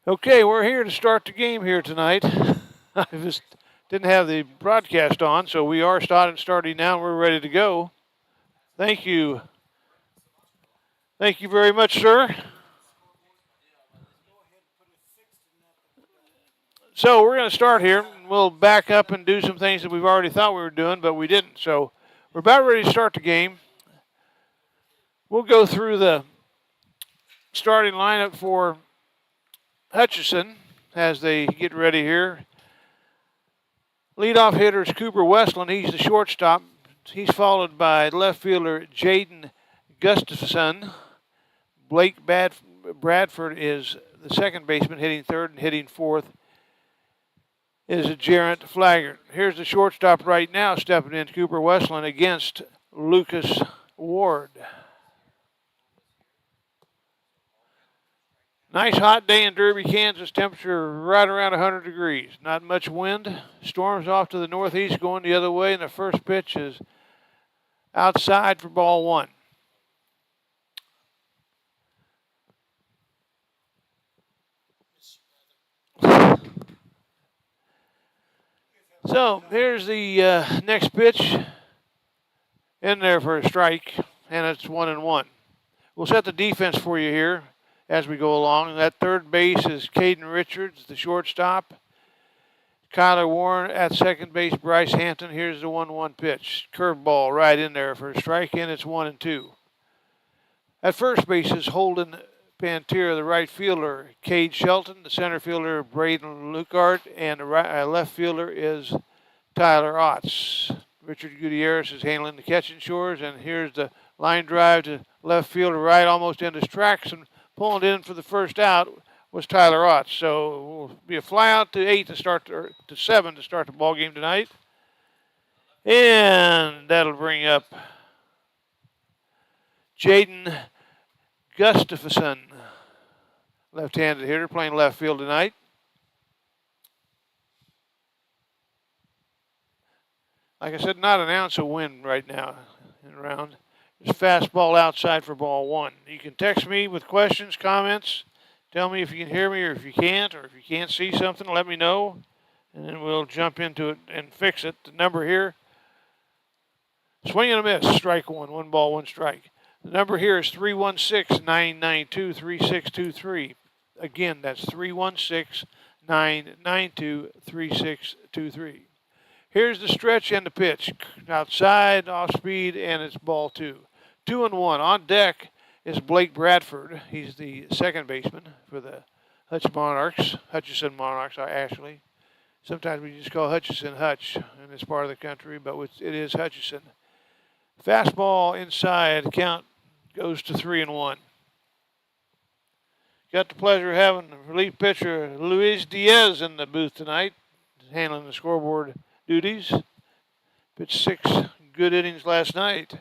Okay, we're here to start the game here tonight. I just didn't have the broadcast on, so we are starting now. We're ready to go. Thank you. Thank you very much, sir. So we're going to start here. We'll back up and do some things that we've already thought we were doing, but we didn't. So we're about ready to start the game. We'll go through the starting lineup for Hutchison as they get ready here. Leadoff hitter is Cooper Westland. He's the shortstop. He's followed by left fielder Jaden Gustafson. Blake Bradford is the second baseman, hitting third, and hitting fourth is Jarrett Flaggart. Here's the shortstop right now, stepping in, Cooper Westland against Lucas Ward. Nice hot day in Derby, Kansas. Temperature right around 100 degrees. Not much wind. Storms off to the northeast going the other way, and the first pitch is outside for ball one. So here's the next pitch in there for a strike, and it's 1-1. We'll set the defense for you here as we go along. That third base is Caden Richards, the shortstop. Kyler Warren at second base, Bryce Hampton. Here's the 1-1 pitch. Curveball right in there for a strike, and it's 1-2. At first base is Holden Pantera, the right fielder, Cade Shelton, the center fielder, Braden Lukart, and the left fielder is Tyler Otts. Richard Gutierrez is handling the catching chores, and here's the line drive to left fielder right almost into his tracks, and pulling it in for the first out was Tyler Otts. So it will be a fly out to 8 to start, or to 7 to start the ball game tonight. And that'll bring up Jaden Gustafson, left-handed hitter, playing left field tonight. Like I said, not an ounce of wind right now in the round. Just fastball outside for ball one. You can text me with questions, comments. Tell me if you can hear me or if you can't, or if you can't see something, let me know. And then we'll jump into it and fix it. The number here, swing and a miss, strike one. 1 ball, 1 strike. The number here is 316-992-3623. Again, that's 316-992-3623. Here's the stretch and the pitch. Outside, off speed, and it's ball 2. 2-1. On deck is Blake Bradford. He's the second baseman for the Hutchison Monarchs, actually. Sometimes we just call Hutchison Hutch in this part of the country, but it is Hutchison. Fastball inside, count goes to 3-1. Got the pleasure of having relief pitcher Luis Diaz in the booth tonight, handling the scoreboard duties. Pitched 6 good innings last night.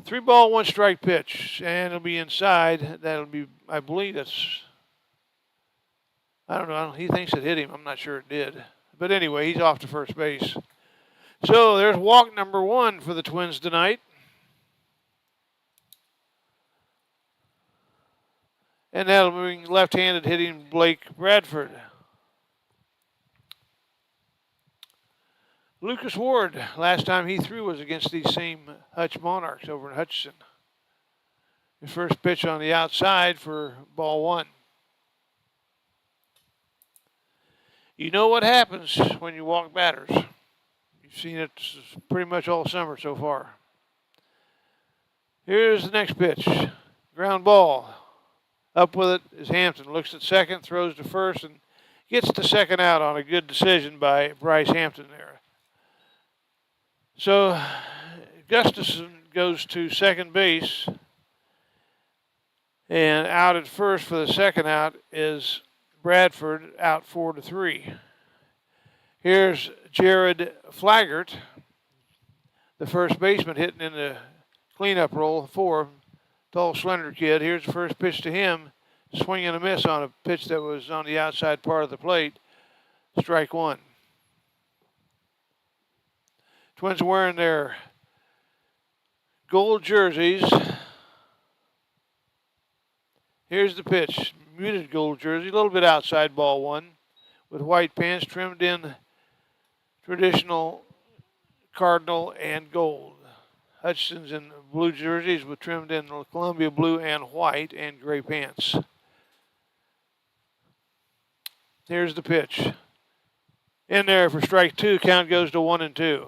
3 ball, 1 strike pitch, and it'll be inside. That'll be, I believe I don't know, he thinks it hit him. I'm not sure it did. But anyway, he's off to first base. So there's walk number 1 for the Twins tonight. And that'll bring left-handed hitting Blake Bradford. Lucas Ward, last time he threw was against these same Hutch Monarchs over in Hutchison. His first pitch on the outside for ball 1. You know what happens when you walk batters. You've seen it pretty much all summer so far. Here's the next pitch. Ground ball. Up with it is Hampton. Looks at second, throws to first, and gets the second out on a good decision by Bryce Hampton there. So Gustafson goes to second base, and out at first for the second out is Bradford, out 4-3. Here's Jared Flaggart, the first baseman, hitting in the cleanup role for tall, slender kid. Here's the first pitch to him. Swing and a miss on a pitch that was on the outside part of the plate. Strike 1. Twins wearing their gold jerseys. Here's the pitch. Muted gold jersey, a little bit outside ball one, with white pants trimmed in traditional cardinal and gold. Hutchinson's in blue jerseys with trimmed in Columbia blue and white and gray pants. Here's the pitch. In there for strike two. Count goes to 1-2.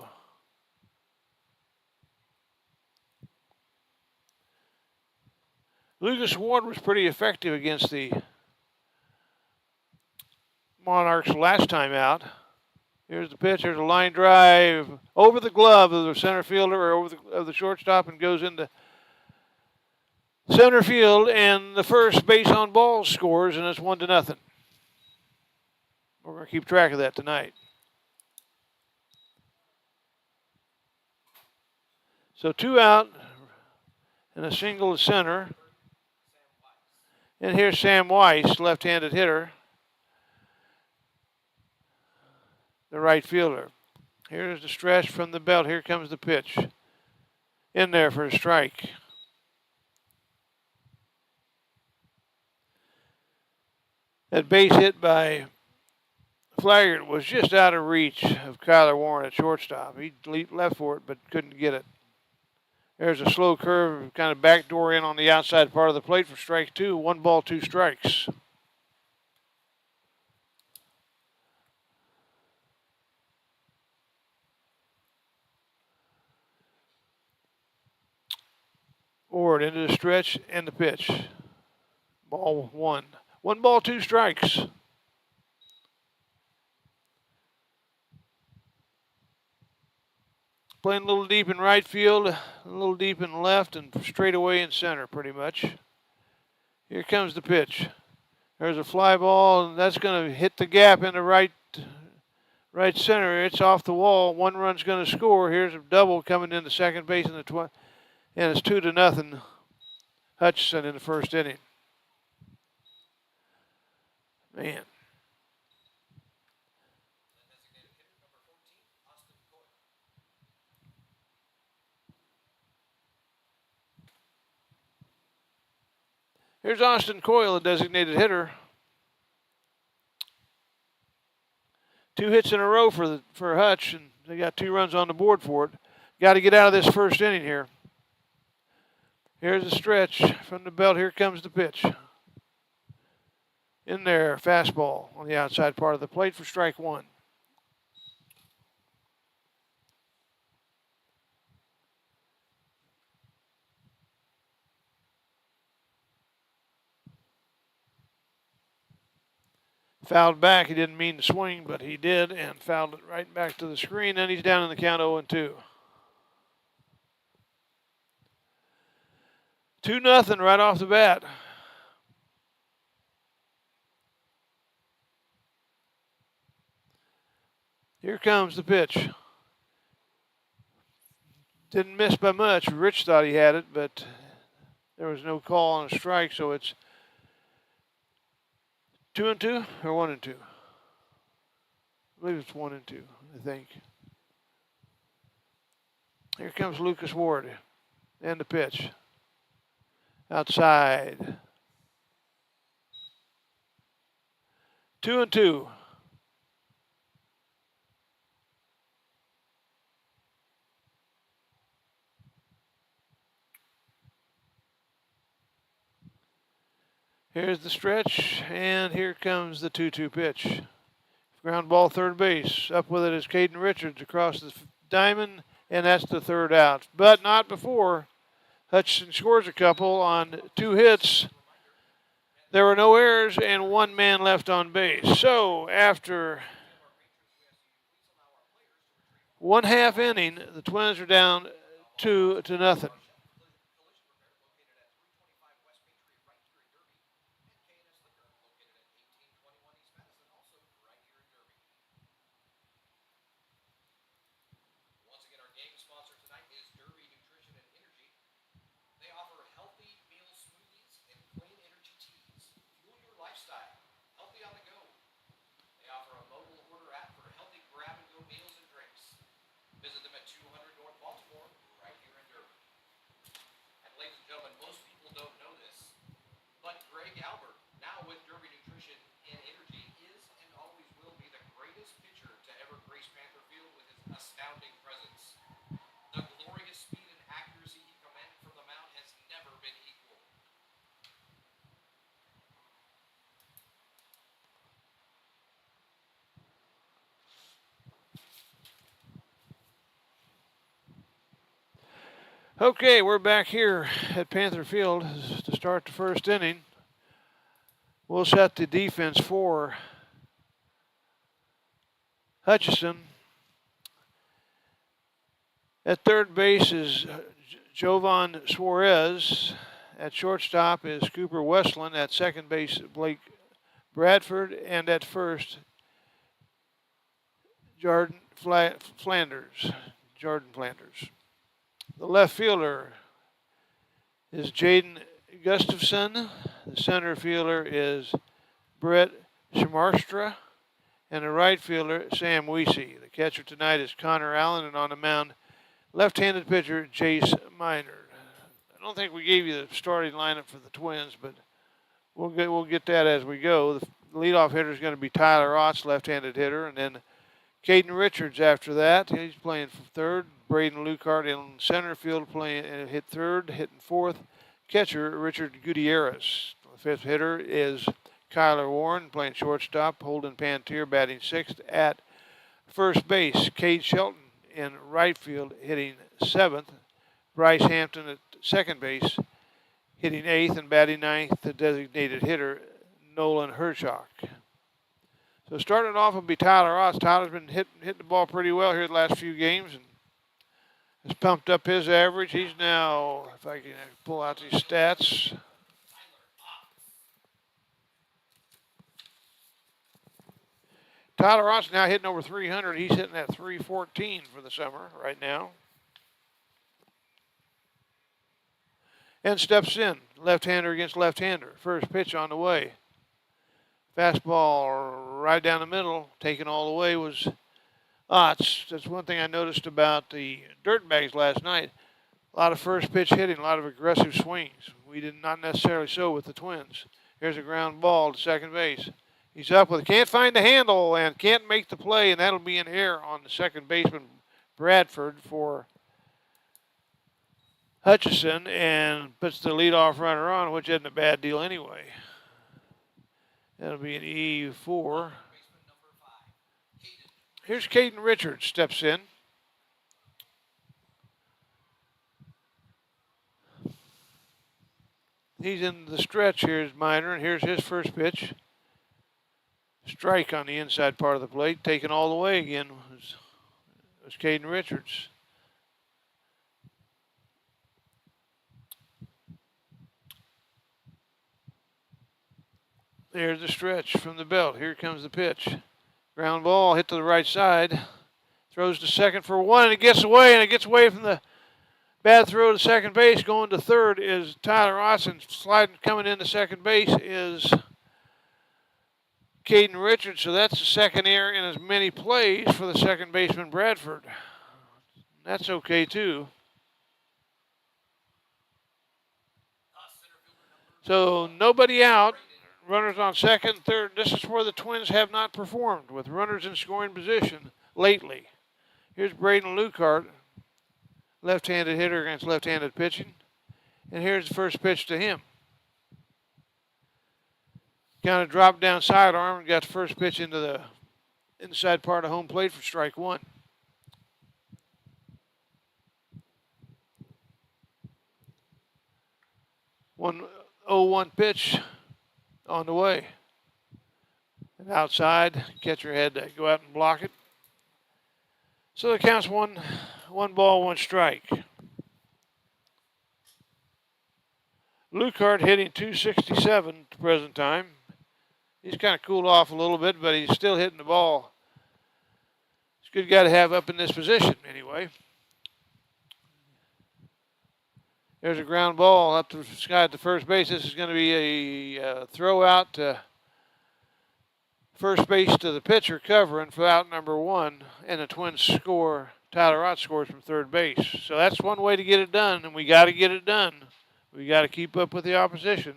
Lucas Ward was pretty effective against the Monarchs last time out. Here's the pitch. There's a line drive over the glove of the center fielder or over the shortstop and goes into center field, and the first base on balls scores, and it's 1-0. We're going to keep track of that tonight. So 2 out and a single to center. And here's Sam Weiss, left-handed hitter, the right fielder. Here's the stretch from the belt. Here comes the pitch. In there for a strike. That base hit by Flaggart was just out of reach of Kyler Warren at shortstop. He leaped left for it, but couldn't get it. There's a slow curve, kind of backdoor in on the outside part of the plate for strike two. 1 ball, 2 strikes. Forward into the stretch and the pitch. Ball 1. 1 ball, 2 strikes. Playing a little deep in right field, a little deep in left, and straight away in center pretty much. Here comes the pitch. There's a fly ball, and that's going to hit the gap in the right center. It's off the wall. 1 run's going to score. Here's a double coming into second base in the and it's 2-0. Hutchinson in the first inning. Man. Here's Austin Coyle, a designated hitter. 2 hits in a row for Hutch, and they got 2 runs on the board for it. Got to get out of this first inning here. Here's the stretch from the belt. Here comes the pitch. In there, fastball on the outside part of the plate for strike 1. Fouled back. He didn't mean to swing, but he did, and fouled it right back to the screen. Then he's down in the count 0-2. 2-0 right off the bat. Here comes the pitch. Didn't miss by much. Rich thought he had it, but there was no call on a strike, so it's 2-2 or 1-2? I believe it's 1-2, I think. Here comes Lucas Ward and the pitch. Outside. 2-2. Here's the stretch, and here comes the 2-2 pitch. Ground ball, third base. Up with it is Caden Richards across the diamond, and that's the 3rd out. But not before Hutchinson scores a couple on 2 hits. There were no errors and 1 man left on base. So after 1/2 inning, the Twins are down 2-0. Visit them at 200 North Baltimore, right here in Derby. Okay, we're back here at Panther Field to start the first inning. We'll set the defense for Hutchison. At third base is Jovan Suarez. At shortstop is Cooper Westland. At second base, Blake Bradford. And at first, Jordan Flanders. The left fielder is Jaden Gustafson. The center fielder is Brett Schmarstra. And the right fielder, Sam Weesey. The catcher tonight is Connor Allen, and on the mound, left-handed pitcher Jace Minor. I don't think we gave you the starting lineup for the Twins, but we'll get that as we go. The leadoff hitter is going to be Tyler Otts, left-handed hitter, and then Caden Richards after that. He's playing for third. Braden Lucart in center field playing and hit third, hitting fourth. Catcher Richard Gutierrez. The fifth hitter is Kyler Warren playing shortstop. Holden Pantier batting sixth. At first base, Cade Shelton in right field hitting seventh. Bryce Hampton at second base hitting eighth, and batting ninth, the designated hitter Nolan Hershok. So starting off will be Tyler Otts. Tyler's been hitting the ball pretty well here the last few games and has pumped up his average. He's now, if I can pull out these stats, Tyler Otts now hitting over 300. He's hitting at 314 for the summer right now. And steps in, left-hander against left-hander. First pitch on the way. Fastball right down the middle, taken all the way was Otts. That's one thing I noticed about the Dirtbags last night. A lot of first pitch hitting, a lot of aggressive swings. We did not necessarily so with the Twins. Here's a ground ball to second base. He's up with it, can't find the handle and can't make the play, and that'll be an error on the second baseman, Bradford, for Hutchison, and puts the leadoff runner on, which isn't a bad deal anyway. That'll be an E4. Here's Caden Richards, steps in. He's in the stretch. Here's Minor, and here's his first pitch. Strike on the inside part of the plate. Taken all the way again was Caden Richards. There's the stretch from the belt. Here comes the pitch. Ground ball hit to the right side. Throws to second for one, and it gets away, from the bad throw to second base. Going to third is Tyler Austin. Sliding, coming into second base is Caden Richards. So that's the second error in as many plays for the second baseman, Bradford. That's okay, too. So nobody out. Runners on second, third. This is where the Twins have not performed, with runners in scoring position lately. Here's Braden Lucart, left-handed hitter against left-handed pitching. And here's the first pitch to him. Kind of dropped down sidearm and got the first pitch into the inside part of home plate for strike one. One 0-1 pitch on the way. And outside, catcher had to go out and block it. So the count's one ball, one strike. Lucart hitting 267 at the present time. He's kind of cooled off a little bit, but he's still hitting the ball. He's a good guy to have up in this position anyway. There's a ground ball up to the sky at the first base. This is going to be a throw out to first base to the pitcher covering for out number one, and the Twins score. Tyler Ott scores from third base. So that's one way to get it done, and we got to get it done. We got to keep up with the opposition.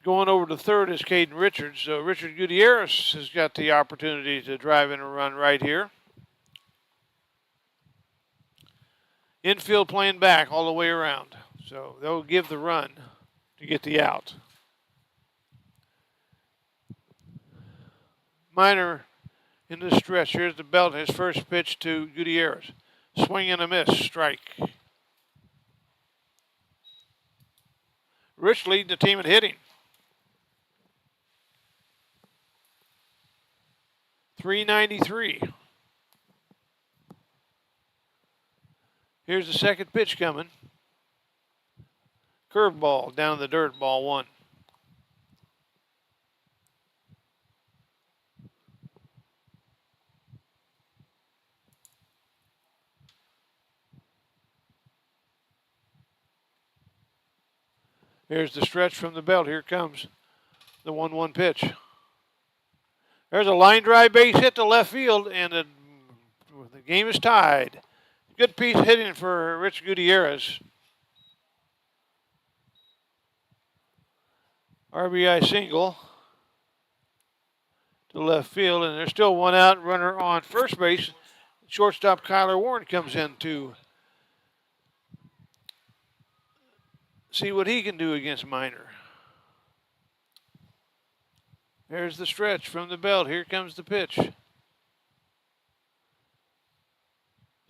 Going over to third is Caden Richards. So Richard Gutierrez has got the opportunity to drive in a run right here. Infield playing back all the way around. So they'll give the run to get the out. Minor In the stretch, here's the belt. His first pitch to Gutierrez. Swing and a miss, strike. Rich leading the team in hitting. 393. Here's the second pitch coming. Curveball down the dirt, ball one. Here's the stretch from the belt. Here comes the 1-1 pitch. There's a line drive base hit to left field, and the game is tied. Good piece hitting for Rich Gutierrez. RBI single to left field, and there's still one out. Runner on first base. Shortstop Kyler Warren comes in to see what he can do against Minor. There's the stretch from the belt. Here comes the pitch.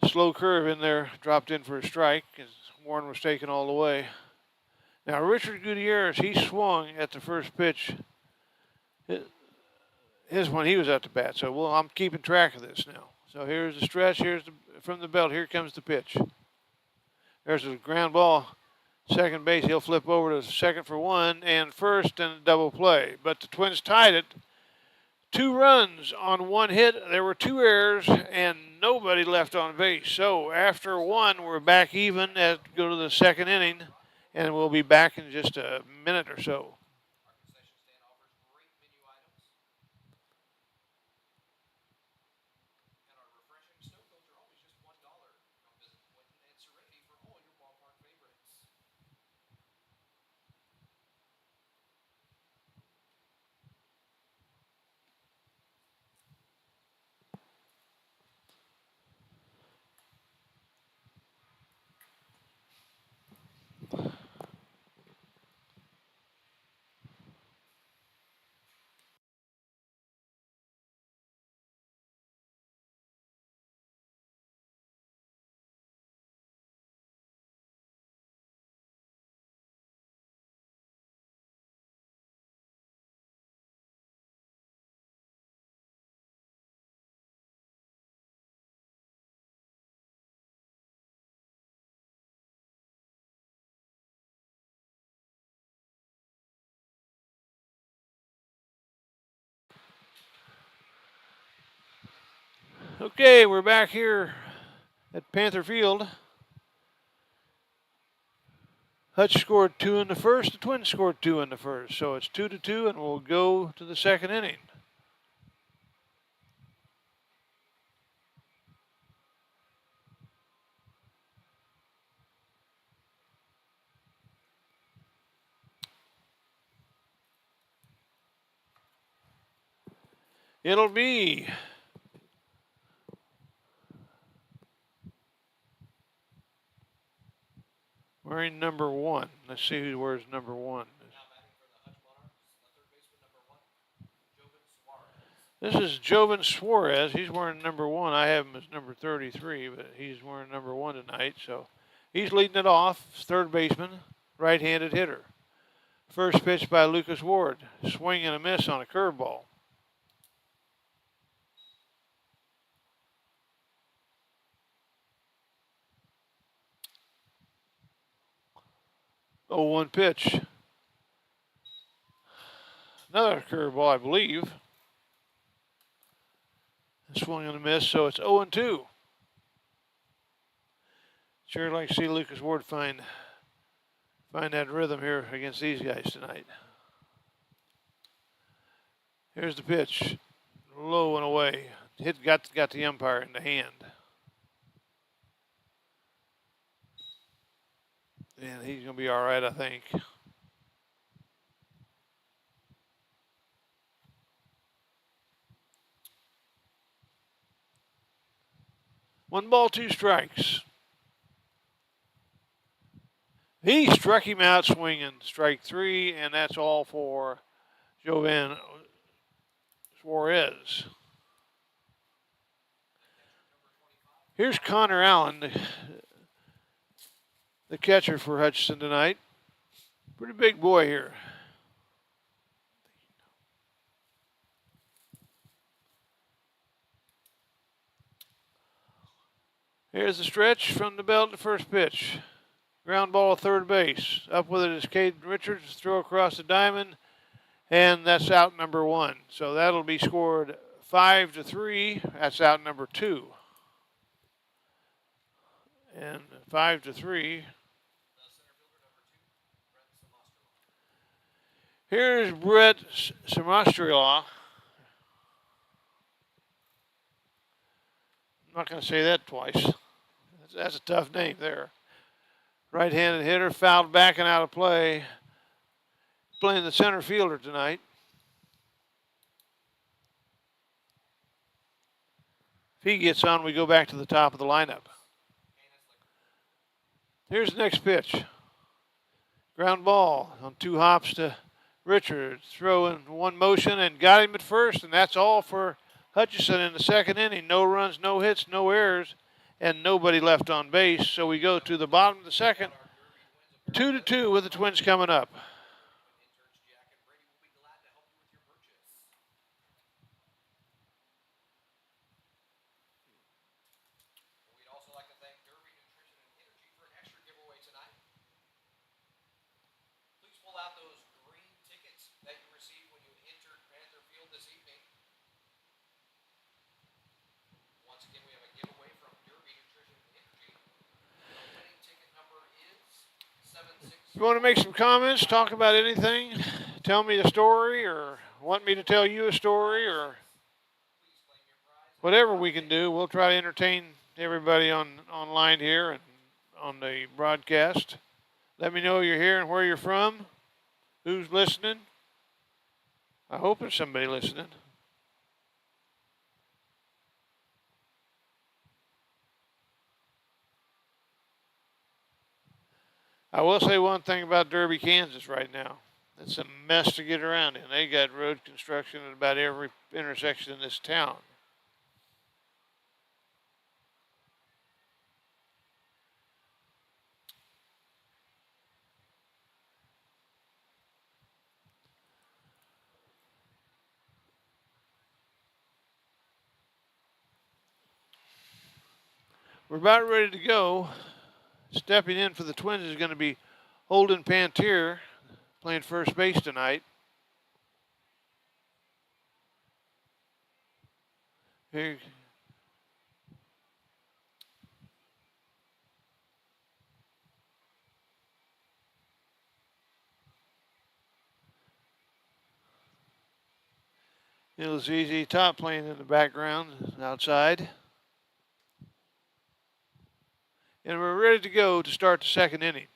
Slow curve in there, dropped in for a strike, as Warren was taken all the way. Now, Richard Gutierrez, he swung at the first pitch. His when he was at the bat, so I'm keeping track of this now. So here's the stretch, from the belt, here comes the pitch. There's a ground ball, second base, he'll flip over to second for one, and first and a double play. But the Twins tied it. 2 runs on 1 hit. There were 2 errors and nobody left on base. So after 1, we're back even go to the second inning, and we'll be back in just a minute or so. Okay, we're back here at Panther Field. Hutch scored 2 in the first. The Twins scored 2 in the first. So it's 2-2, and we'll go to the second inning. It'll be wearing number 1. Let's see who wears number 1. This is Jovan Suarez. He's wearing number 1. I have him as number 33, but he's wearing number 1 tonight. So he's leading it off. Third baseman, right-handed hitter. First pitch by Lucas Ward. Swing and a miss on a curveball. Oh, 1 pitch. Another curveball, I believe. Swung and a miss, so it's 0-2. Sure like to see Lucas Ward find that rhythm here against these guys tonight. Here's the pitch. Low and away. Hit got the umpire in the hand. And he's going to be all right, I think. One ball, 2 strikes. He struck him out swinging, strike 3, and that's all for Jovan Suarez. Here's Connor Allen, the catcher for Hutchinson tonight. Pretty big boy here. Here's the stretch from the belt to first pitch. Ground ball to third base. Up with it is Caden Richards. Throw across the diamond. And that's out number 1. So that'll be scored 5-3. That's out number 2. And 5-3. Here's Brett Samastrilaw. I'm not going to say that twice. That's a tough name there. Right-handed hitter, fouled back and out of play. Playing the center fielder tonight. If he gets on, we go back to the top of the lineup. Here's the next pitch. Ground ball on 2 hops to Richards. Throw in one motion and got him at first, and that's all for Hutchinson in the second inning. No runs, no hits, no errors, and nobody left on base. So we go to the bottom of the second. 2-2 with the Twins coming up. You want to make some comments, talk about anything, tell me a story, or want me to tell you a story, or whatever we can do. We'll try to entertain everybody online here and on the broadcast. Let me know you're here and where you're from, who's listening. I hope there's somebody listening. I will say one thing about Derby, Kansas right now. It's a mess to get around in. They got road construction at about every intersection in this town. We're about ready to go. Stepping in for the Twins is going to be Holden Pantier, playing first base tonight. Here. It was easy. Top playing in the background outside. And we're ready to go to start the second inning.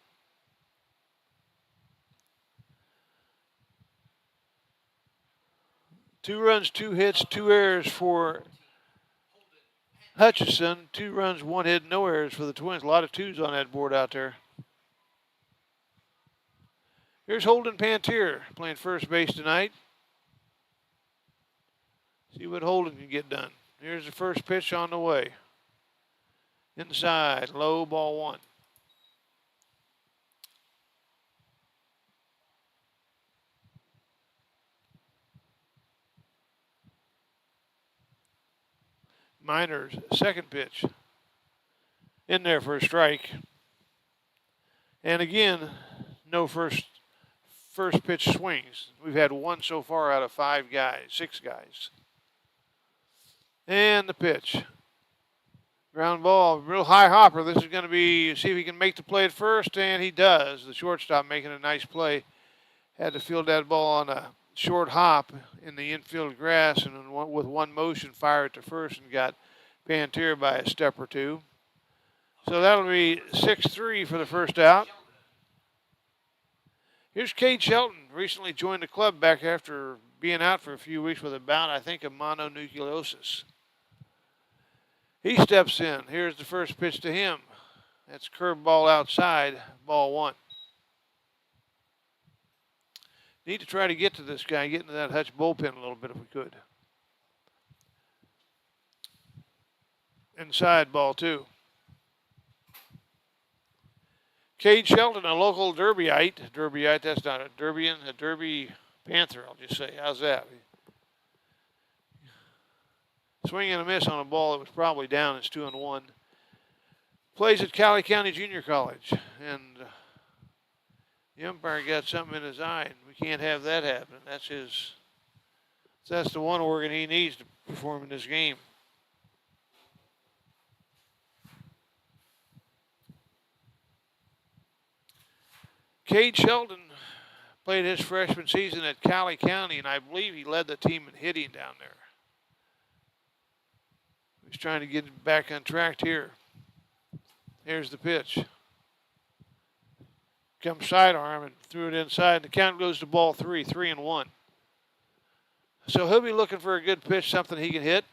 Two runs, 2 hits, 2 errors for Hutchinson. 2 runs, 1 hit, no errors for the Twins. A lot of 2s on that board out there. Here's Holden Pantier playing first base tonight. See what Holden can get done. Here's the first pitch on the way. Inside, low, ball 1. Minor's second pitch. In there for a strike. And again, no first pitch swings. We've had 1 so far out of 6 guys. And the pitch. Ground ball, real high hopper. This is going to be, see if he can make the play at first, and he does. The shortstop making a nice play. Had to field that ball on a short hop in the infield grass, and with one motion, fire it to first and got Pantier by a step or 2. So that'll be 6-3 for the first out. Here's Cade Shelton, recently joined the club back after being out for a few weeks with a bout, I think, of mononucleosis. He steps in. Here's the first pitch to him. That's curveball outside, ball 1. Need to try to get to this guy, get into that Hutch bullpen a little bit if we could. inside, ball 2. Cade Shelton, a local Derbyite, that's not a Derbian, a Derby Panther, I'll just say. How's that? Swing and a miss on a ball that was probably down. It's 2-1. Plays at Cali County Junior College. And the umpire got something in his eye, and we can't have that happen. That's the one organ he needs to perform in this game. Cade Shelton played his freshman season at Cali County, and I believe he led the team in hitting down there. He's trying to get back on track here. Here's the pitch. Comes sidearm and threw it inside. The count goes to ball 3, 3-1. So he'll be looking for a good pitch, something he can hit.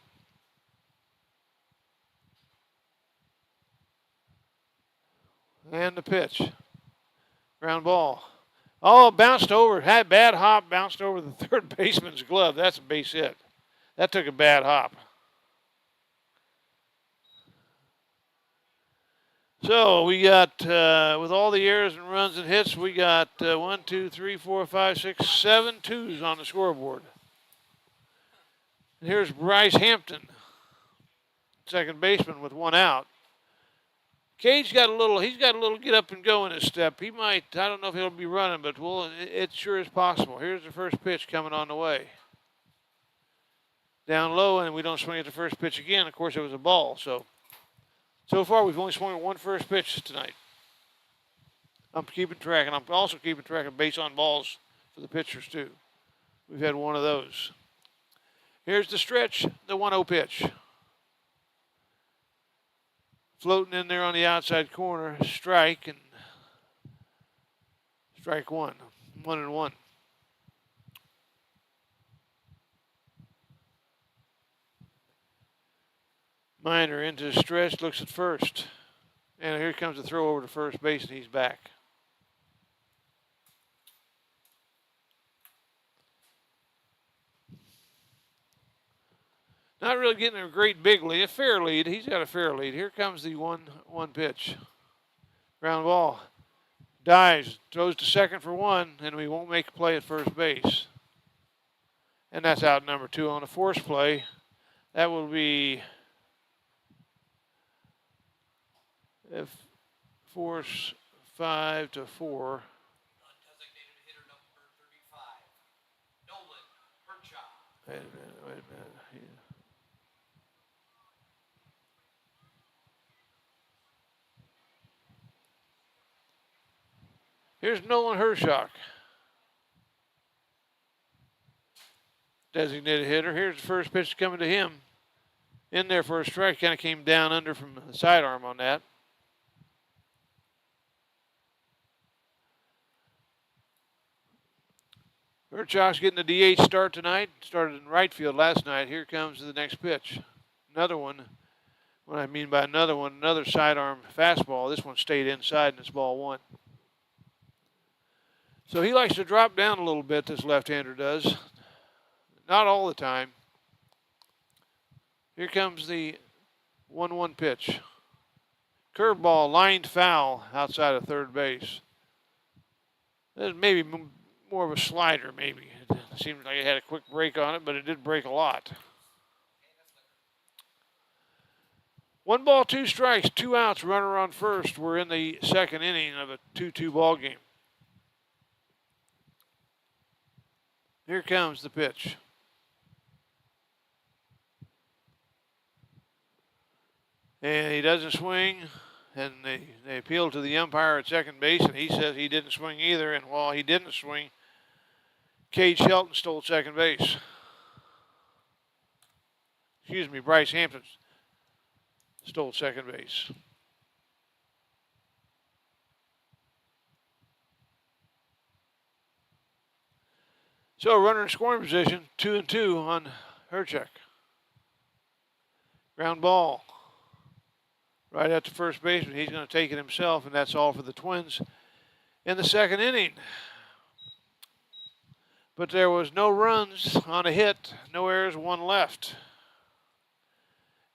And the pitch. Ground ball. Oh, bounced over. Had bad hop, bounced over the third baseman's glove. That's a base hit. That took a bad hop. So we got, with all the errors and runs and hits, we got 1, 2, 3, 4, 5, 6, 7 twos on the scoreboard. And here's Bryce Hampton, second baseman with 1 out. Cade's got a little get up and go in his step. He might, I don't know if he'll be running, but it sure is possible. Here's the first pitch coming on the way. Down low, and we don't swing at the first pitch again. Of course, it was a ball, So far, we've only swung at 1 first pitch tonight. I'm keeping track, and I'm also keeping track of base on balls for the pitchers, too. We've had 1 of those. Here's the stretch, the 1-0 pitch. Floating in there on the outside corner, strike, and strike 1, 1-1. Minor into the stretch, looks at first. And here comes the throw over to first base, and he's back. Not really getting a great big lead, a fair lead. He's got a fair lead. Here comes the 1-1 pitch. Ground ball. Dives, throws to second for 1, and we won't make a play at first base. And that's out number 2 on a force play. That will be if force 5-4. Designated hitter number 35, Nolan Herchak. Wait a minute. Here's Nolan Herchak. Designated hitter. Here's the first pitch coming to him. In there for a strike. Kind of came down under from the sidearm on that. Herchak's getting the DH start tonight. Started in right field last night. Here comes the next pitch. Another one. What I mean by another one, another sidearm fastball. This one stayed inside and it's ball 1. So he likes to drop down a little bit, this left-hander does. Not all the time. Here comes the 1-1 pitch. Curveball, lined foul outside of third base. There's maybe more of a slider, maybe. It seemed like it had a quick break on it, but it did break a lot. 1 ball, 2 strikes, 2 outs, runner on first. We're in the second inning of a 2-2 ball game. Here comes the pitch. And he doesn't swing, and they appeal to the umpire at second base, and he says he didn't swing either. And while he didn't swing, Cade Shelton stole second base. Excuse me, Bryce Hampton stole second base. So runner in scoring position, 2-2 on Herchak. Ground ball. Right at the first baseman. He's going to take it himself, and that's all for the Twins in the second inning. But there was no runs on a hit, no errors, 1 left.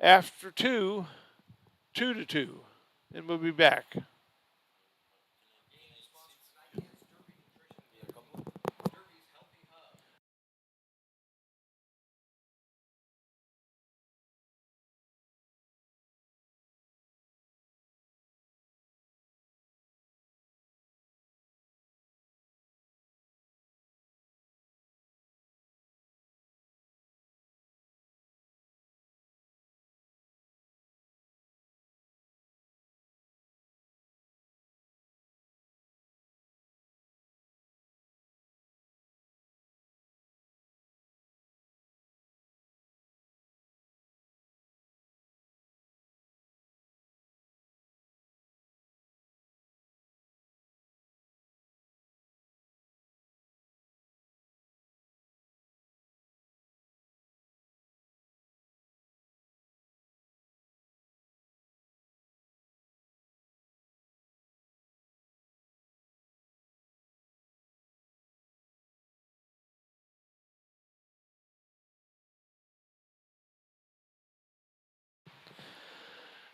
After two, 2-2. And we'll be back.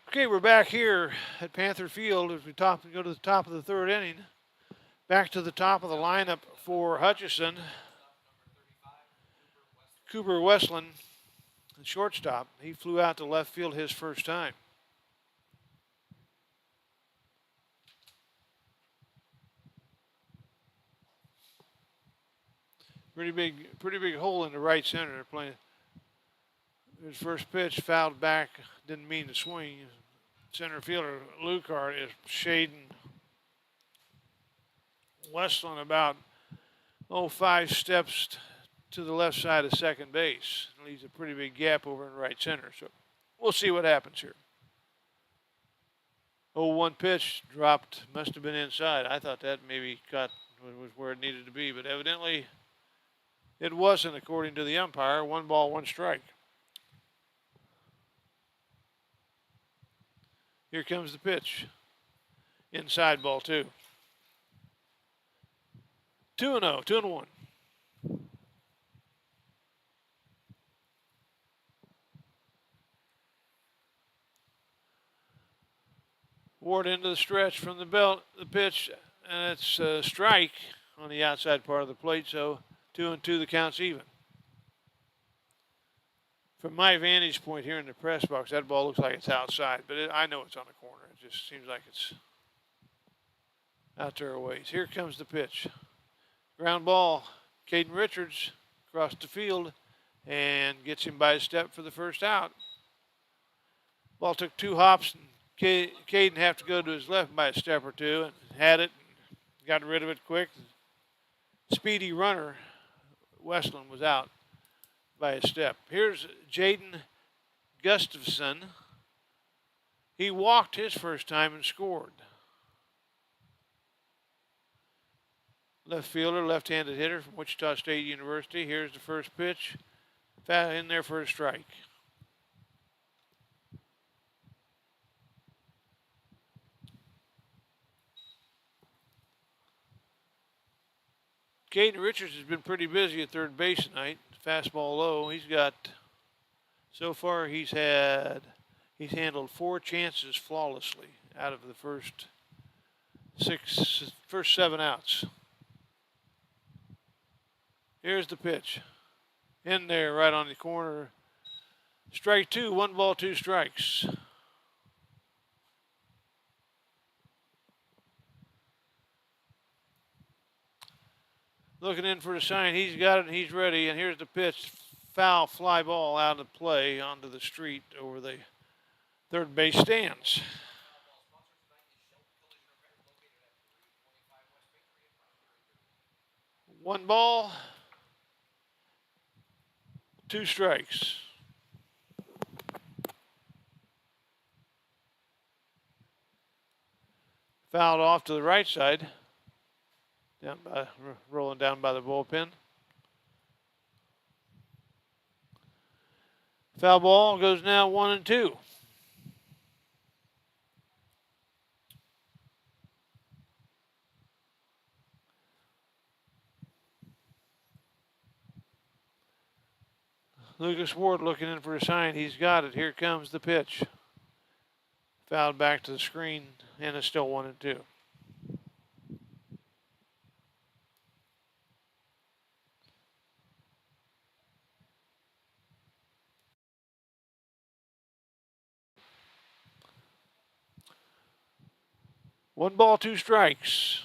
Okay, we're back here at Panther Field as we go to the top of the third inning. Back to the top of the lineup for Hutchison. Cooper Westland, the shortstop. He flew out to left field his first time. Pretty big hole in the right center. They're playing his first pitch, fouled back, didn't mean to swing. Center fielder Lucart is shading Westland about 5 steps to the left side of second base. Leaves a pretty big gap over in right center. So we'll see what happens here. 0-1 pitch dropped, must have been inside. I thought that maybe was where it needed to be, but evidently it wasn't, according to the umpire. 1 ball, 1 strike. Here comes the pitch. Inside ball 2. 2-0, 2-1. Ward into the stretch from the pitch, and it's a strike on the outside part of the plate, so 2-2, the count's even. From my vantage point here in the press box, that ball looks like it's outside, but I know it's on the corner. It just seems like it's out there a ways. Here comes the pitch. Ground ball, Caden Richards across the field and gets him by a step for the first out. Ball took 2 hops, and Caden had to go to his left by a step or 2 and had it, and got rid of it quick. Speedy runner, Westland, was out by a step. Here's Jaden Gustafson. He walked his first time and scored. Left fielder, left-handed hitter from Wichita State University. Here's the first pitch. In there for a strike. Caden Richards has been pretty busy at third base tonight. Fastball low. So far he's handled 4 chances flawlessly out of the first 7 outs. Here's the pitch. In there, right on the corner. Strike 2, 1 ball, 2 strikes. Looking in for the sign. He's got it and he's ready. And here's the pitch. Foul fly ball out of play onto the street over the third base stands. 1 ball, 2 strikes. Fouled off to the right side. Rolling down by the bullpen. Foul ball goes now 1-2. Lucas Ward looking in for a sign. He's got it. Here comes the pitch. Fouled back to the screen, and it's still 1-2. One ball, two strikes.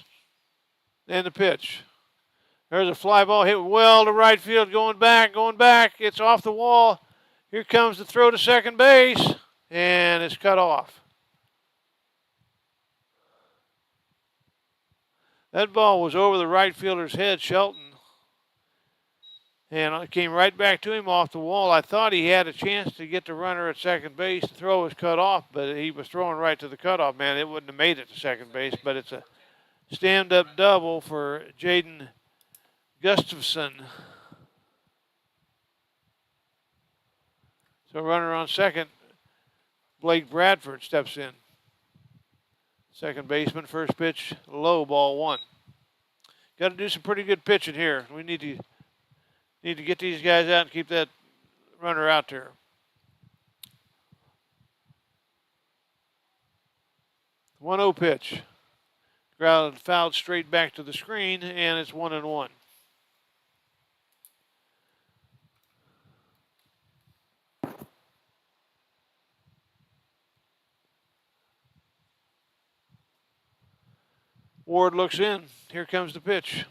And the pitch. There's a fly ball hit well to right field, going back. It's off the wall. Here comes the throw to second base, and it's cut off. That ball was over the right fielder's head, Shelton, and it came right back to him off the wall. I thought he had a chance to get the runner at second base. The throw was cut off, but he was throwing right to the cutoff man. It wouldn't have made it to second base, but it's a stand-up double for Jaden Gustafson. So runner on second, Blake Bradford steps in. Second baseman, first pitch, low, ball one. Got to do some pretty good pitching here. We need to get these guys out and keep that runner out there. One 0 pitch. Grounded, fouled straight back to the screen, and it's 1-1. Ward looks in. Here comes the pitch.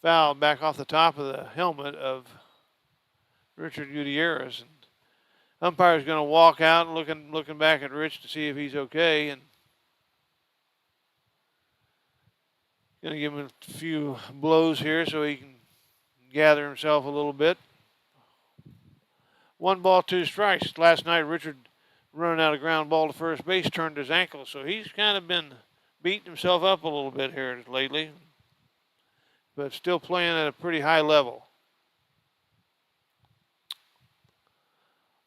Foul back off the top of the helmet of Richard Gutierrez. And umpire's going to walk out and looking back at Rich to see if he's okay. And going to give him a few blows here so he can gather himself a little bit. One ball, two strikes. Last night, Richard, running out a ground ball to first base, turned his ankle. So he's kind of been beating himself up a little bit here lately, but still playing at a pretty high level.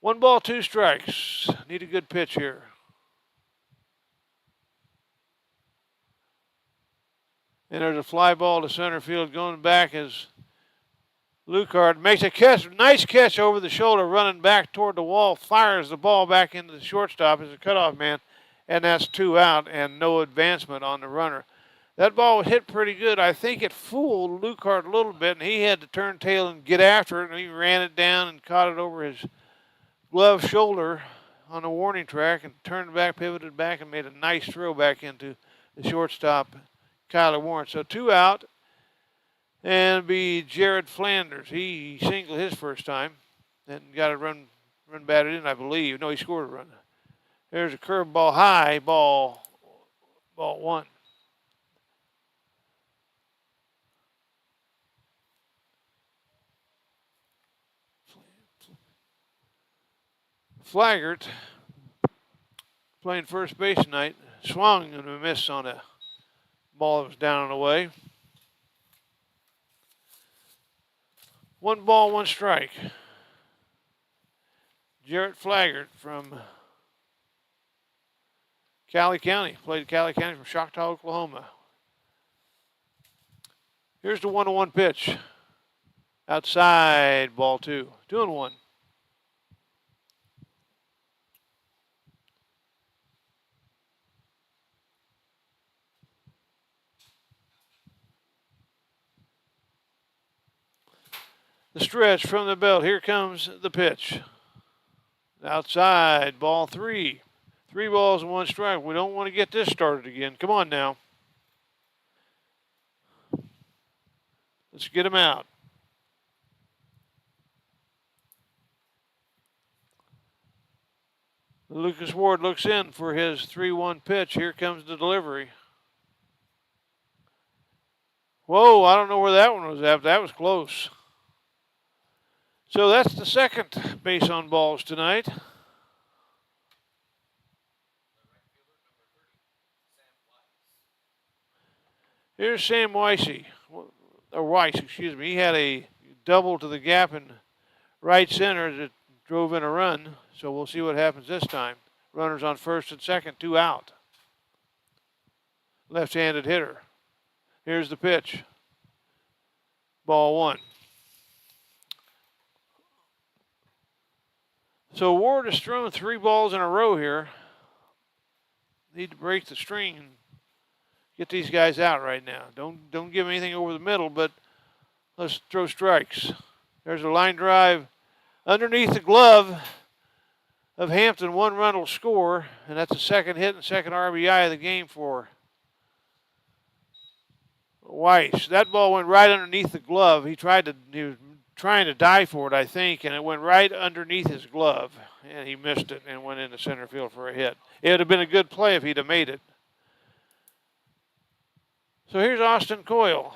One ball, two strikes. Need a good pitch here. And there's a fly ball to center field going back as Lucard makes a catch, nice catch over the shoulder, running back toward the wall, fires the ball back into the shortstop as a cutoff man, and that's 2 out and no advancement on the runner. That ball was hit pretty good. I think it fooled Lucard a little bit, and he had to turn tail and get after it, and he ran it down and caught it over his glove shoulder on the warning track and turned back, pivoted back, and made a nice throw back into the shortstop, Kyler Warren. So 2 out. And be Jared Flanders. He singled his first time and got a run batted in, I believe. No, he scored a run. There's a curveball high, ball one. Flaggart, playing first base tonight, swung and a miss on a ball that was down and away. 1 ball, 1 strike. Jarrett Flaggart from Cali County. Played Cali County from Choctaw, Oklahoma. Here's the 1-1 pitch. Outside, ball 2. 2-1. The stretch from the belt. Here comes the pitch. Outside, ball 3. 3 balls and 1 strike. We don't want to get this started again. Come on now. Let's get him out. Lucas Ward looks in for his 3-1 pitch. Here comes the delivery. Whoa, I don't know where that one was at. That was close. So that's the second base on balls tonight. Here's Sam Weissy, or Weiss, excuse me. He had a double to the gap in right center that drove in a run. So we'll see what happens this time. Runners on first and second, 2 out. Left-handed hitter. Here's the pitch. Ball 1. So Ward has thrown 3 balls in a row here. Need to break the string and get these guys out right now. Don't give them anything over the middle, but let's throw strikes. There's a line drive underneath the glove of Hampton. 1 run will score, and that's the second hit and second RBI of the game for Weiss. That ball went right underneath the glove. He was trying to dive for it, I think, and it went right underneath his glove, and he missed it and went into center field for a hit. It would have been a good play if he'd have made it. So here's Austin Coyle.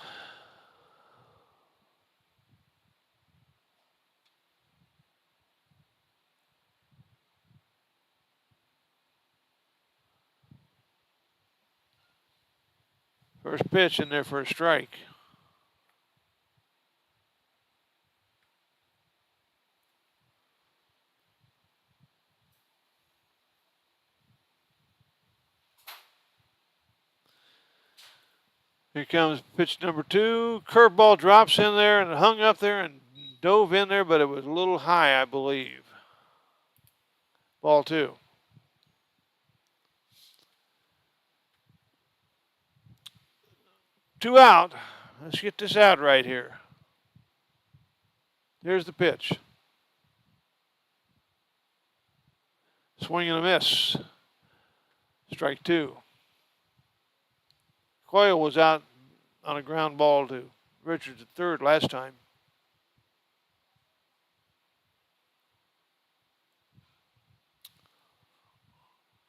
First pitch in there for a strike. Here comes pitch number 2. Curveball drops in there and hung up there and dove in there, but it was a little high, I believe. Ball 2. Two out. Let's get this out right here. Here's the pitch. Swing and a miss. Strike 2. Coyle was out on a ground ball to Richards at third last time.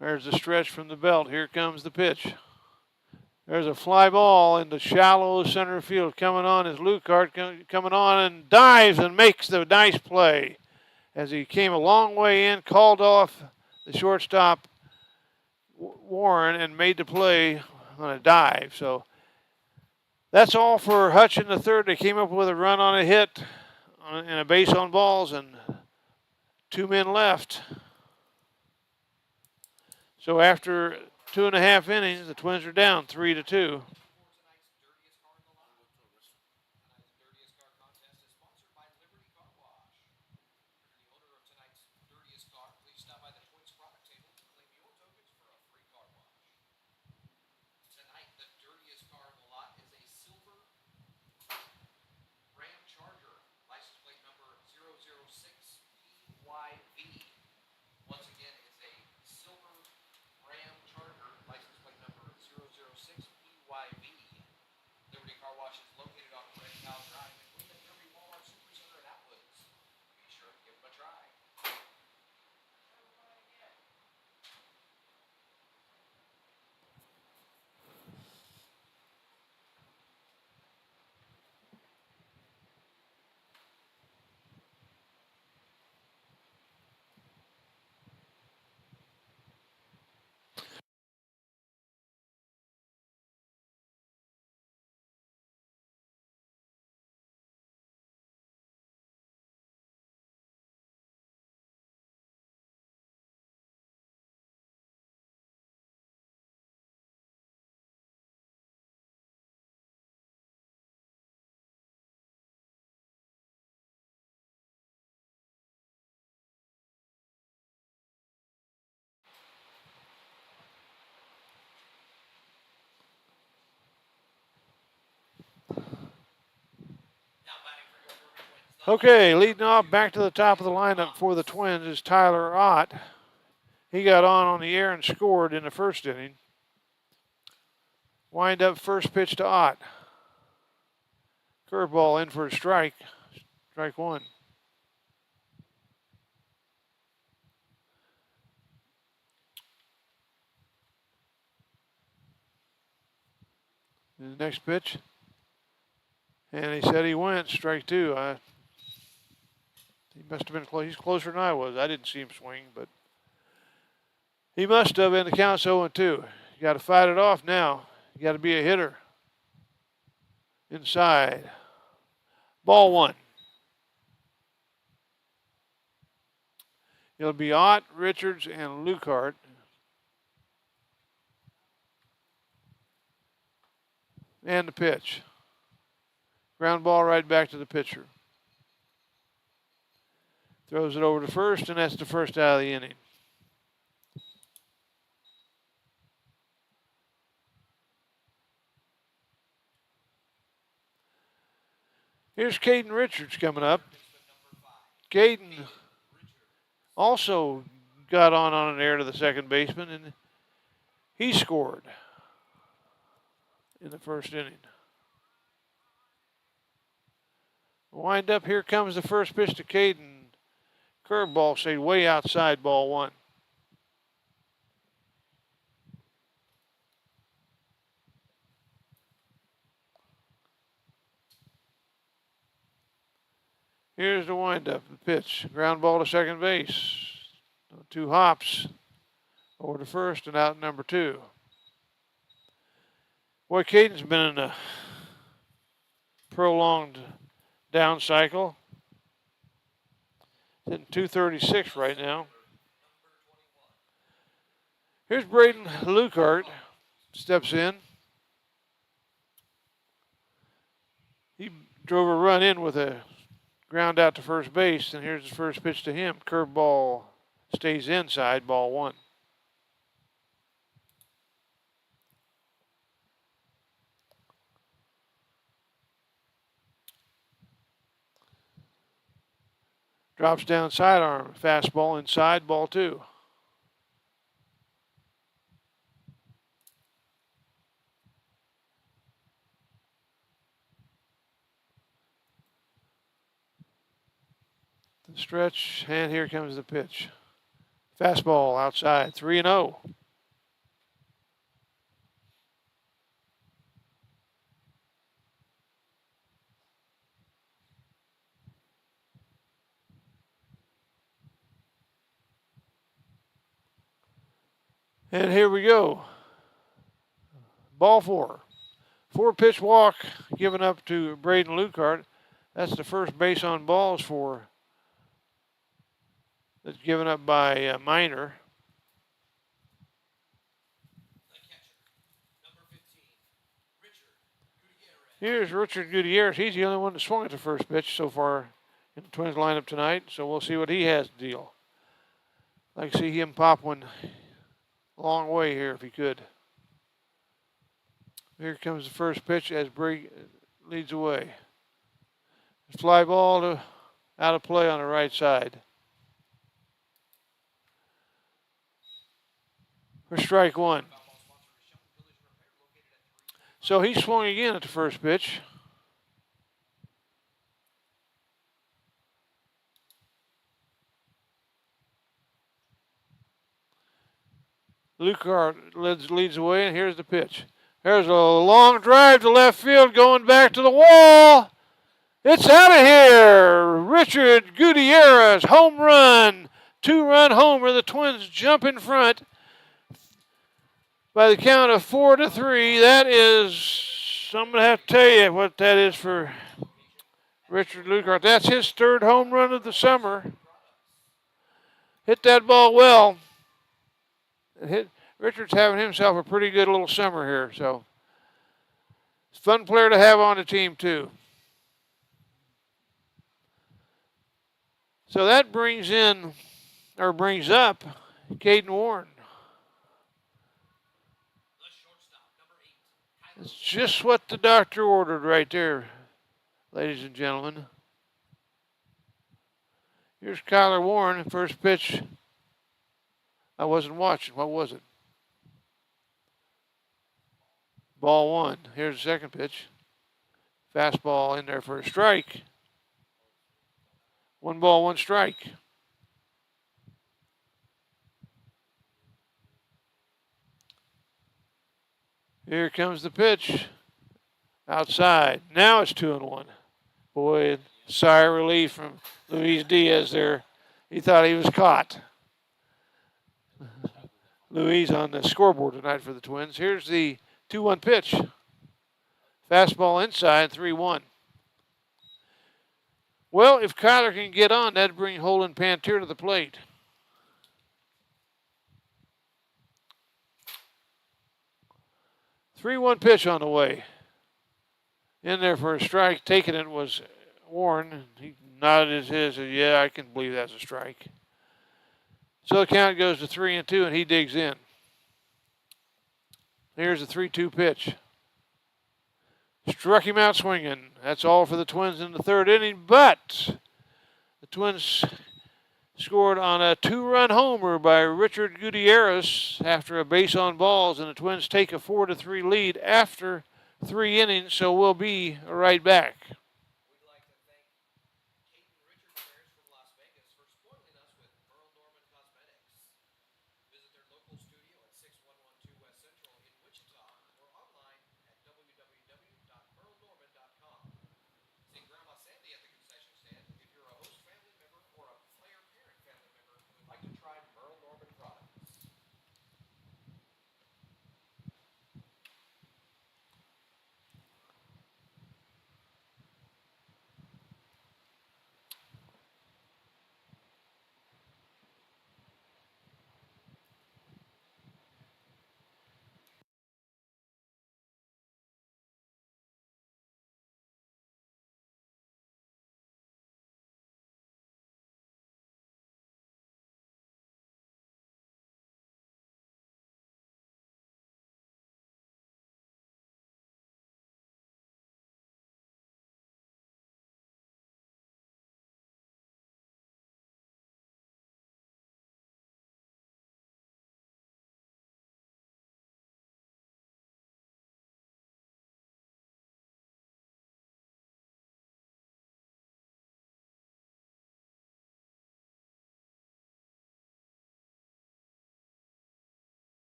There's the stretch from the belt. Here comes the pitch. There's a fly ball into shallow center field. Coming on is Lucart, coming on and dives and makes the nice play. As he came a long way in, called off the shortstop Warren and made the play on a dive. So that's all for Hutch in the third. They came up with a run on a hit and a base on balls and 2 men left. So after 2.5 innings, the Twins are down 3-2. Okay, leading off back to the top of the lineup for the Twins is Tyler Ott. He got on the air and scored in the first inning. Wind up first pitch to Ott. Curveball in for a strike. Strike 1. The next pitch. And he said he went. Strike 2. He must have been close. He's closer than I was. I didn't see him swing, but he must have. And the count's 0-2. You got to fight it off now. You got to be a hitter. Inside. Ball 1. It'll be Ott, Richards, and Lucart. And the pitch. Ground ball right back to the pitcher. Throws it over to first, and that's the first out of the inning. Here's Caden Richards coming up. Caden also got on an air to the second baseman, and he scored in the first inning. Wind up, here comes the first pitch to Caden. Curveball stayed way outside, ball one. Here's the windup, the pitch. Ground ball to second base. 2 hops over to first and out number 2. Boy, Caden's been in a prolonged down cycle. Hitting 236 right now. Here's Braden Lukart. Steps in. He drove a run in with a ground out to first base, and here's the first pitch to him. Curveball stays inside, ball one. Drops down sidearm, fastball inside, ball two. The stretch, and here comes the pitch. Fastball outside, 3-0. And here we go. Ball four. 4-pitch walk given up to Braden Lukart. That's the first base on balls for. That's given up by Minor. Here's Richard Gutierrez. He's the only one that swung at the first pitch so far in the Twins lineup tonight, so we'll see what he has to deal. I'd like to see him pop one a long way here if he could. Here comes the first pitch as Brigg leads away. Fly ball to out of play on the right side. For strike one. So he swung again at the first pitch. Lukart leads away, and here's the pitch. There's a long drive to left field going back to the wall. It's out of here. Richard Gutierrez, home run. 2-run homer. The Twins jump in front by the count of 4-3. That is, I'm going to have to tell you what that is for Richard Lukart. That's his 3rd home run of the summer. Hit that ball well. Richard's having himself a pretty good little summer here, so it's a fun player to have on the team too. So that brings up Caden Warren. It's just what the doctor ordered right there, ladies and gentlemen. Here's Kyler Warren, first pitch. I wasn't watching. What was it? Ball one. Here's the second pitch. Fastball in there for a strike. 1 ball, 1 strike. Here comes the pitch. Outside. Now it's 2-1. Boy, sigh of relief from Luis Diaz there. He thought he was caught. Luis on the scoreboard tonight for the Twins. Here's the 2-1 pitch. Fastball inside, 3-1. Well, if Kyler can get on, that'd bring Holden Pantier to the plate. Three-one pitch on the way. In there for a strike. Taking it was Warren. He Nodded his head. Yeah, I can believe that's a strike. So the count goes to 3-2, and he digs in. Here's a 3-2 pitch. Struck him out swinging. That's all for the Twins in the third inning, but the Twins scored on a two-run homer by Richard Gutierrez after a base on balls, and the Twins take a 4-3 lead after 3 innings, so we'll be right back. We'd like to thank Kate and Richard Ferris from Las Vegas for spoiling us with Merle Norman Cosmetics. Visit their local studio at 6112 West Central in Wichita or online at www.merlenorman.com. See Grandma Sandy at the concession stand if you're a host family member or a player parent family member who would like to try Merle Norman products.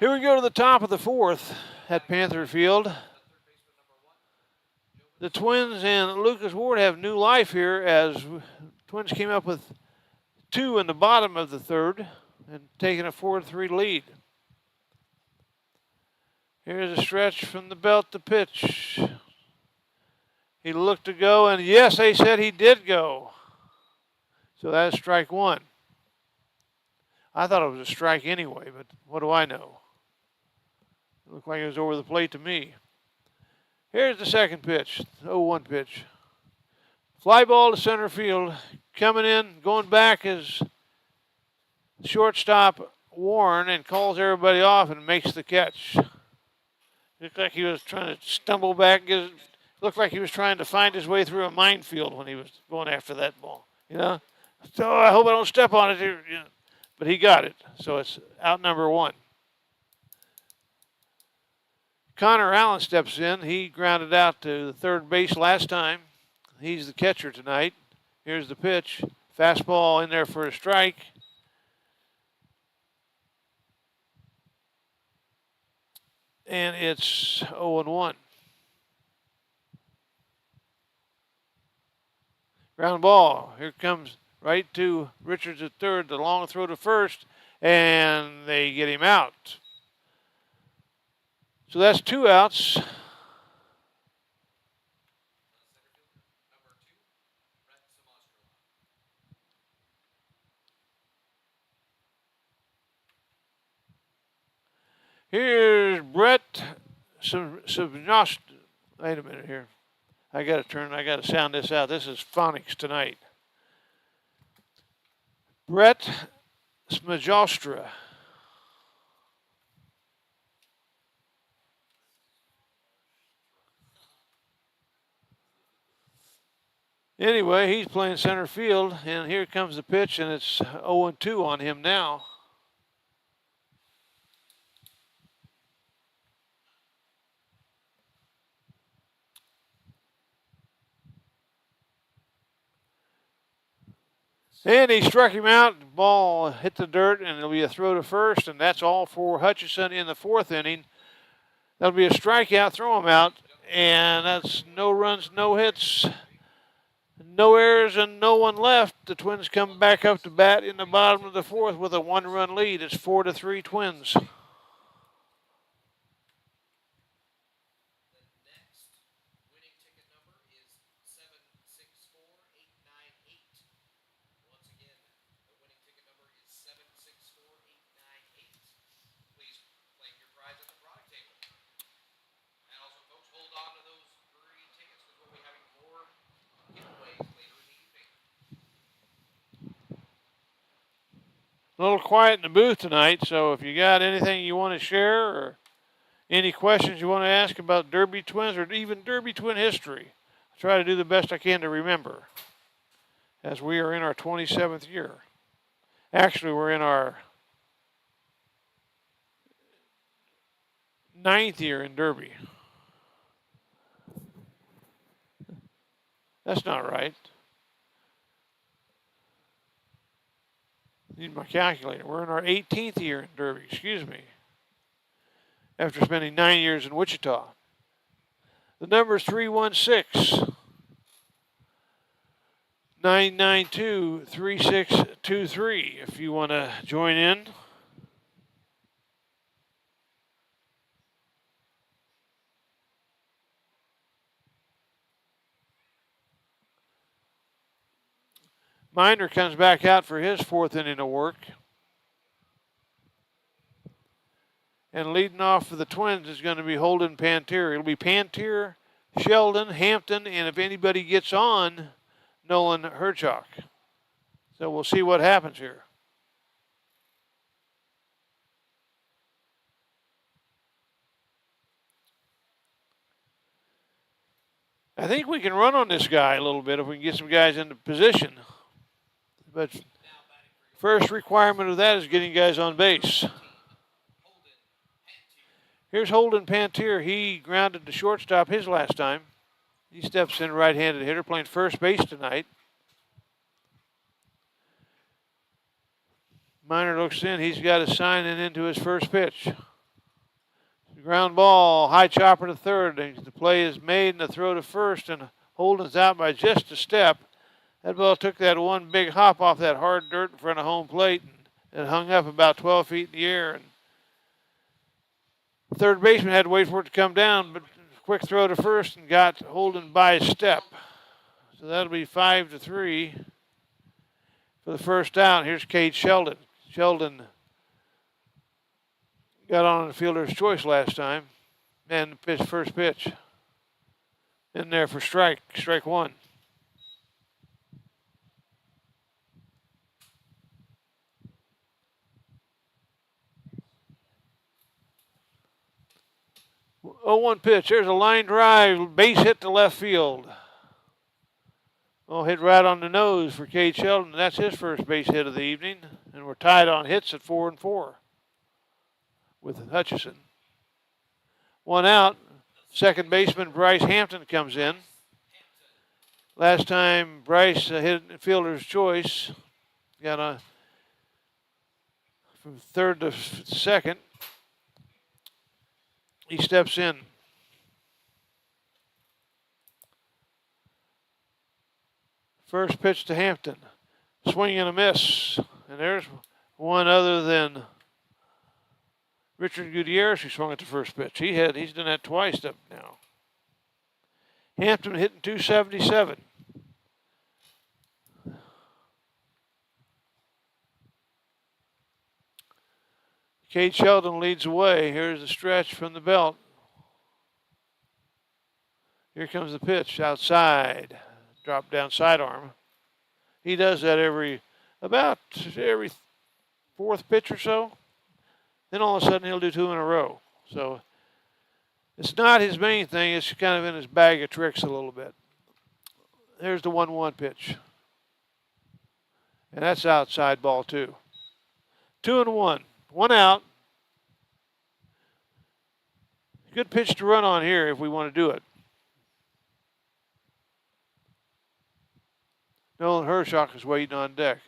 Here we go to the top of the fourth at Panther Field. The Twins and Lucas Ward have new life here as Twins came up with 2 in the bottom of the third and taking a 4-3 lead. Here's a stretch from the belt to pitch. He looked to go, and yes, they said he did go. So that's strike 1. I thought it was a strike anyway, but what do I know? It looked like it was over the plate to me. Here's the second pitch, 0-1 pitch. Fly ball to center field. Coming in, going back is shortstop Warren and calls everybody off and makes the catch. Looked like he was trying to stumble back. Looked like he was trying to find his way through a minefield when he was going after that ball. You know? So I hope I don't step on it here. But he got it. So it's out number 1. Connor Allen steps in. He grounded out to the third base last time. He's the catcher tonight. Here's the pitch. Fastball in there for a strike. And it's 0-1. Ground ball. Here comes right to Richards at third. The long throw to first. And they get him out. So that's 2 outs. Here's Brett Subnost. Wait a minute here. I got to sound this out. This is phonics tonight. Brett Smajostra. Anyway, he's playing center field, and here comes the pitch, and it's 0-2 on him now. And he struck him out. The ball hit the dirt, and it'll be a throw to first, and that's all for Hutchison in the 4th inning. That'll be a strikeout, throw him out, and that's no runs, no hits, no errors, and no one left. The Twins come back up to bat in the bottom of the 4th with a 1-run lead. It's 4-3 Twins. A little quiet in the booth tonight, so if you got anything you want to share or any questions you want to ask about Derby Twins or even Derby Twin history, I try to do the best I can to remember as we are in our 27th year. Actually, we're in our 9th year in Derby. That's not right. Need my calculator. We're in our 18th year in Derby, excuse me, after spending 9 years in Wichita. The number is 316 992 3623 if you want to join in. Miner comes back out for his 4th inning of work. And leading off for the Twins is going to be Holden Pantier. It'll be Pantier, Sheldon, Hampton, and if anybody gets on, Nolan Herchok. So we'll see what happens here. I think we can run on this guy a little bit if we can get some guys into position. But first requirement of that is getting guys on base. Here's Holden Pantier. He grounded to shortstop his last time. He steps in, right-handed hitter, playing first base tonight. Miner looks in. He's got a sign in into his first pitch. Ground ball, high chopper to third. The play is made and the throw to first, and Holden's out by just a step. That ball took that one big hop off that hard dirt in front of home plate, and it hung up about 12 feet in the air. And the third baseman had to wait for it to come down, but quick throw to first and got Holden by a step. So that'll be 5-3 for the first out. Here's Cade Sheldon. Sheldon got on the fielder's choice last time and pitched first pitch. In there for strike one. Oh, 1 pitch. There's a line drive, base hit to left field. Oh, hit right on the nose for Cade Sheldon. That's his first base hit of the evening. And we're tied on hits at 4-4 with Hutchison. 1 out. Second baseman Bryce Hampton comes in. Last time Bryce hit fielder's choice. Got a from third to second. He steps in. First pitch to Hampton. Swing and a miss. And there's one other than Richard Gutierrez who swung at the first pitch. He's done that twice up now. Hampton hitting 277. Cade Sheldon leads away. Here's the stretch from the belt. Here comes the pitch outside. Drop down sidearm. He does that about every 4th pitch or so. Then all of a sudden he'll do 2 in a row. So it's not his main thing. It's kind of in his bag of tricks a little bit. There's the 1-1 pitch. And that's outside ball 2. 2-1. 1 out. Good pitch to run on here if we want to do it. Nolan Herchok is waiting on deck.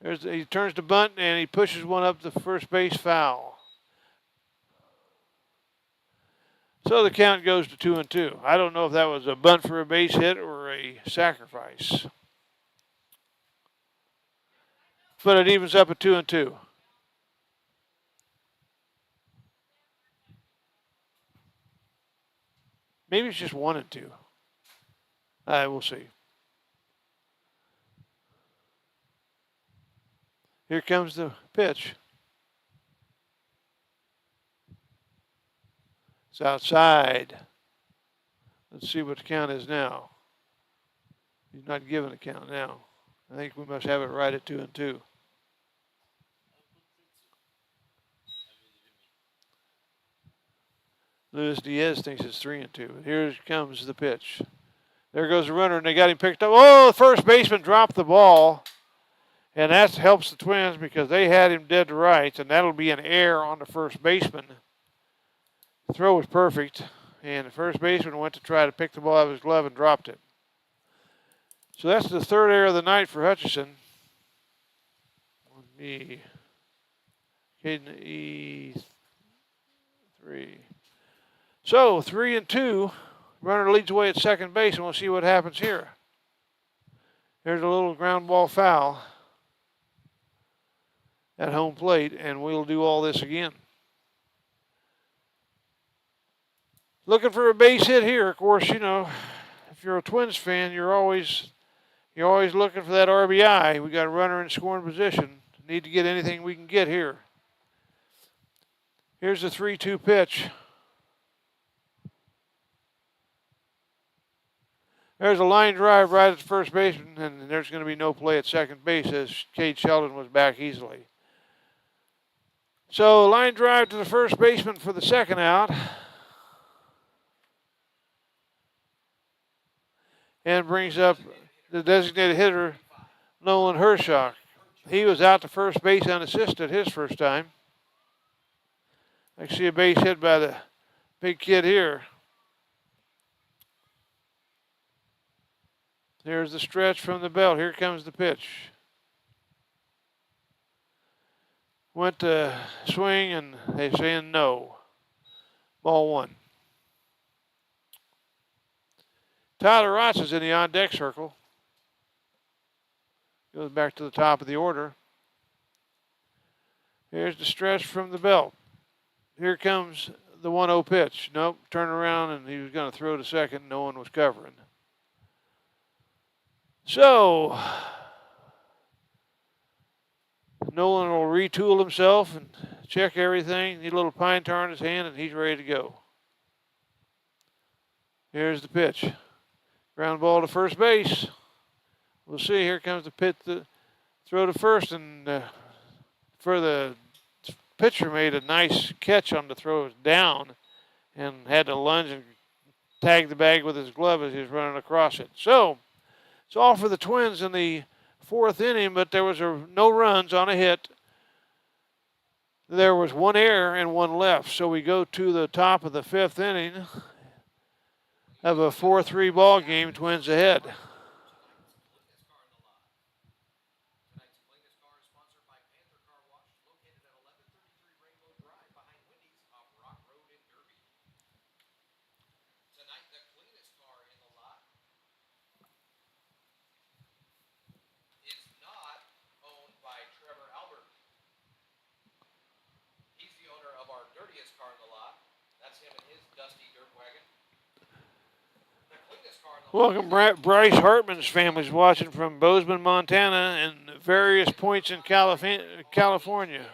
He turns to bunt and he pushes one up the first base foul. So the count goes to 2-2. I don't know if that was a bunt for a base hit or a sacrifice. But it evens up at 2-2. Maybe it's just 1-2. We'll see. Here comes the pitch. It's outside. Let's see what the count is now. He's not giving a count now. I think we must have it right at 2-2. Luis Diaz thinks it's 3-2. Here comes the pitch. There goes the runner, and they got him picked up. Oh, the first baseman dropped the ball. And that helps the Twins because they had him dead to rights, and that'll be an error on the first baseman. The throw was perfect, and the first baseman went to try to pick the ball out of his glove and dropped it. So that's the third error of the night for Hutchison. Caden E3. So 3-2. Runner leads away at second base, and we'll see what happens here. There's a little ground ball foul at home plate, and we'll do all this again. Looking for a base hit here. Of course, you know, if you're a Twins fan, you're always looking for that RBI. We got a runner in scoring position. Need to get anything we can get here. Here's the 3-2 pitch. There's a line drive right at the first baseman, and there's going to be no play at second base as Cade Sheldon was back easily. So line drive to the first baseman for the second out. And brings up the designated hitter, Nolan Hershock. He was out to first base unassisted his first time. I see a base hit by the big kid here. There's the stretch from the belt. Here comes the pitch. Went to swing, and they're saying no. Ball one. Tyler Rotz is in the on-deck circle. Goes back to the top of the order. Here's the stretch from the belt. Here comes the 1-0 pitch. Nope, turn around, and he was going to throw to second. No one was covering. So, Nolan will retool himself and check everything. Need a little pine tar in his hand, and he's ready to go. Here's the pitch. Ground ball to first base. We'll see. Here comes the throw to first, and for the pitcher made a nice catch on the throw down and had to lunge and tag the bag with his glove as he was running across it. So it's all for the Twins in the fourth inning, but there was no runs on a hit. There was one error and one left. So we go to the top of the fifth inning of a 4-3 ball game. Twins ahead. Welcome, Bryce Hartman's family's watching from Bozeman, Montana, and various points in California.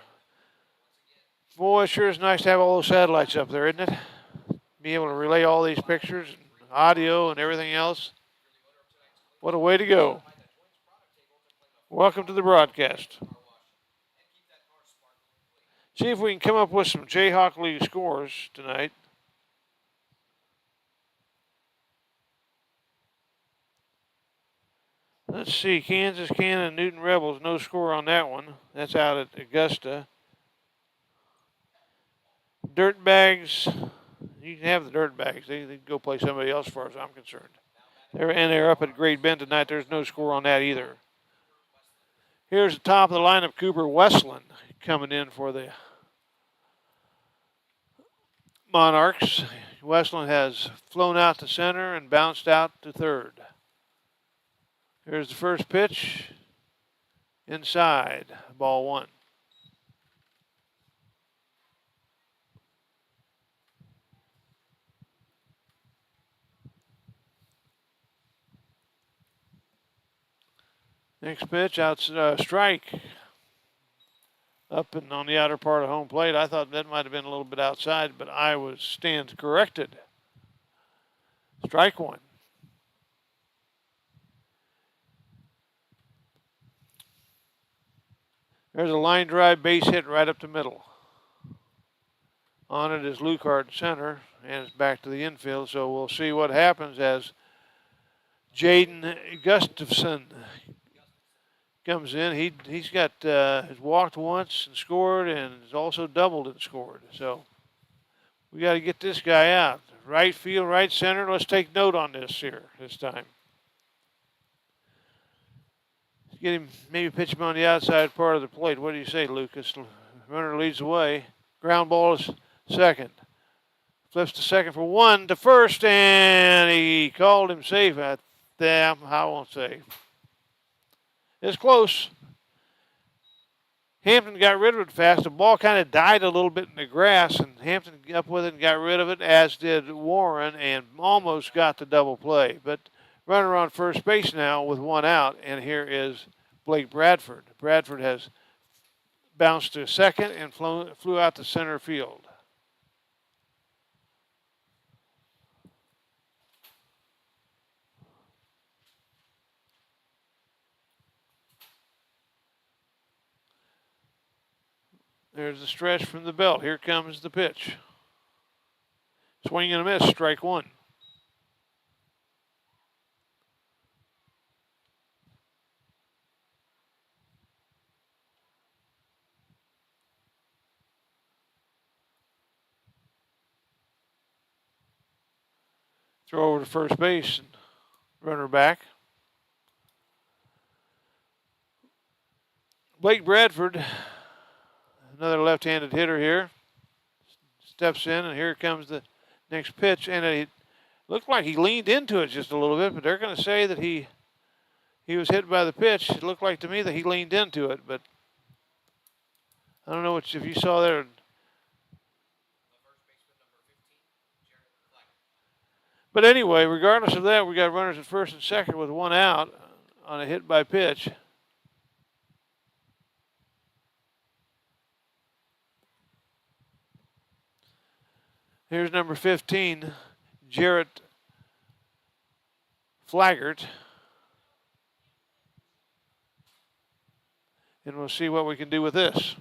Boy, it sure is nice to have all those satellites up there, isn't it? Be able to relay all these pictures, and audio, and everything else. What a way to go. Welcome to the broadcast. See if we can come up with some Jayhawk League scores tonight. Let's see, Kansas, Cannon, Newton Rebels, no score on that one. That's out at Augusta. Dirtbags, you can have the Dirtbags. They can go play somebody else as far as I'm concerned. They're up at Great Bend tonight. There's no score on that either. Here's the top of the lineup, Cooper Westland coming in for the Monarchs. Westland has flown out to center and bounced out to third. Here's the first pitch. Inside, ball one. Next pitch, strike. Up and on the outer part of home plate. I thought that might have been a little bit outside, but I stands corrected. Strike one. There's a line drive base hit right up the middle. On it is Lucart center, and it's back to the infield. So we'll see what happens as Jaden Gustafson comes in. He's got has walked once and scored, and has also doubled and scored. So we got to get this guy out. Right field, right center. Let's take note on this here this time. Get him, maybe pitch him on the outside part of the plate. What do you say, Lucas? Runner leads the way. Ground ball is second. Flips to second for one to first, and he called him safe. I won't say. It's close. Hampton got rid of it fast. The ball kind of died a little bit in the grass, and Hampton got up with it and got rid of it, as did Warren, and almost got the double play. But runner on first base now with one out, and here is Blake Bradford. Bradford has bounced to second and flew out to center field. There's the stretch from the belt. Here comes the pitch. Swing and a miss, strike one. Throw over to first base and runner back. Blake Bradford, another left-handed hitter here, steps in, and here comes the next pitch. And it looked like he leaned into it just a little bit, but they're going to say that he was hit by the pitch. It looked like to me that he leaned into it, but I don't know if you saw there. But anyway, regardless of that, we got runners at first and second with one out on a hit by pitch. Here's number 15, Jarrett Flaggart. And we'll see what we can do with this.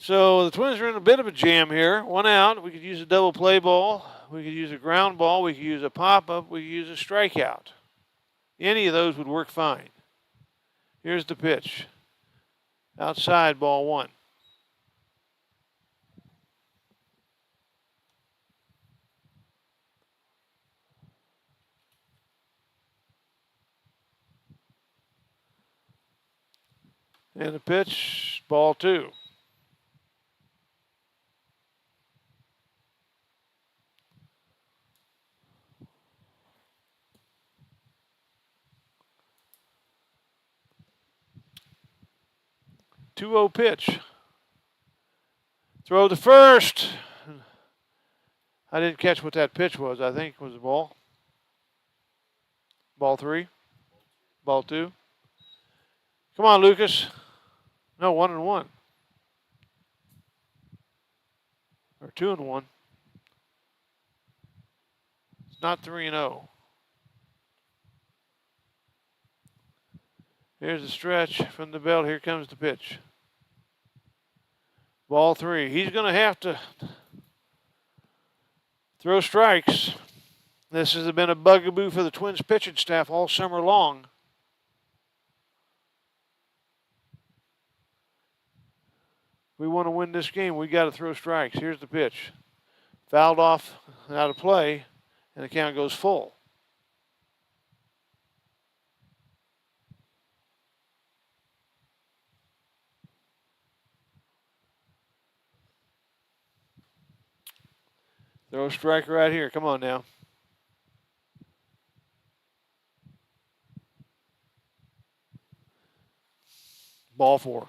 So the Twins are in a bit of a jam here. One out. We could use a double play ball. We could use a ground ball. We could use a pop-up. We could use a strikeout. Any of those would work fine. Here's the pitch. Outside, ball one. And the pitch, ball two. Two-0 pitch. Throw to first. I didn't catch what that pitch was. I think it was a ball. Ball three. Ball two. Come on, Lucas. No, 1-1. Or 2-1. It's not 3-0. Here's the stretch from the belt. Here comes the pitch. Ball three. He's going to have to throw strikes. This has been a bugaboo for the Twins pitching staff all summer long. We want to win this game. We got to throw strikes. Here's the pitch. Fouled off out of play, and the count goes full. Throw a strike right here. Come on now. Ball four.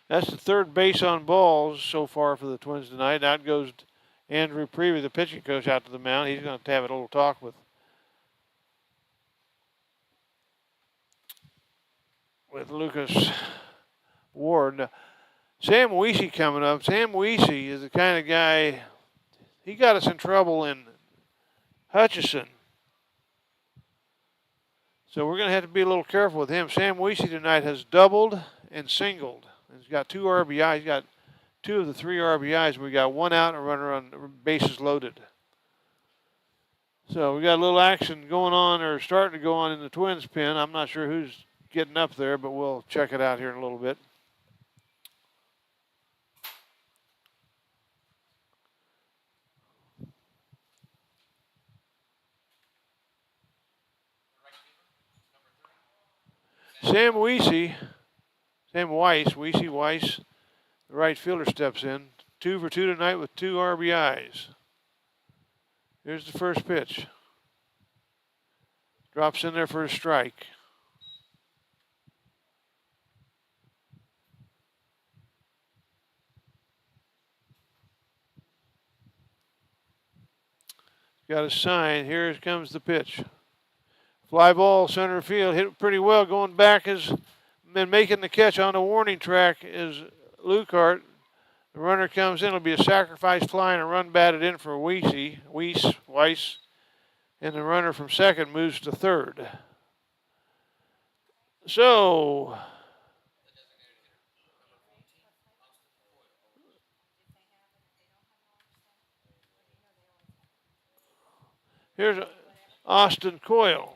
That's the third base on balls so far for the Twins tonight. Out goes Andrew Prevey, the pitching coach, out to the mound. He's going to have a little talk with Lucas Ward. Sam Weesey coming up. Sam Weesey is the kind of guy, he got us in trouble in Hutchison. So we're going to have to be a little careful with him. Sam Weesey tonight has doubled and singled. He's got 2 RBIs. He's got 2 of the 3 RBIs. We got 1 out and a runner on bases loaded. So we got a little action going on, or starting to go on in the Twins pen. I'm not sure who's getting up there, but we'll check it out here in a little bit. Sam Weesey, Sam Weiss, Weesey Weiss, the right fielder steps in. 2 for 2 tonight with 2 RBIs. Here's the first pitch. Drops in there for a strike. Got a sign. Here comes the pitch. Fly ball, center field. Hit it pretty well. Going back has been making the catch on the warning track is Lukart. The runner comes in. It'll be a sacrifice fly and a run batted in for Weiss. And the runner from second moves to third. So, here's Austin Coyle.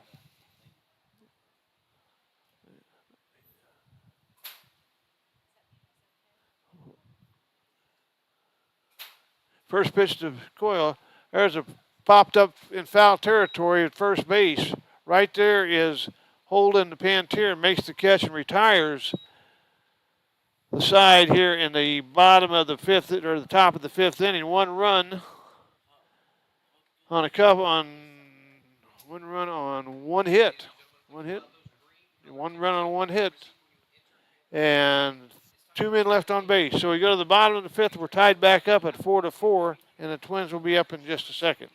First pitch to Coyle. There's a popped up in foul territory at first base. Right there is Holden the Panther, makes the catch and retires the side here in the bottom of the 5th, or the top of the 5th inning. 1 run on one hit. 1 hit. 1 run on 1 hit. And 2 men left on base. So we go to the bottom of the 5th. We're tied back up at 4-4, and the Twins will be up in just a second.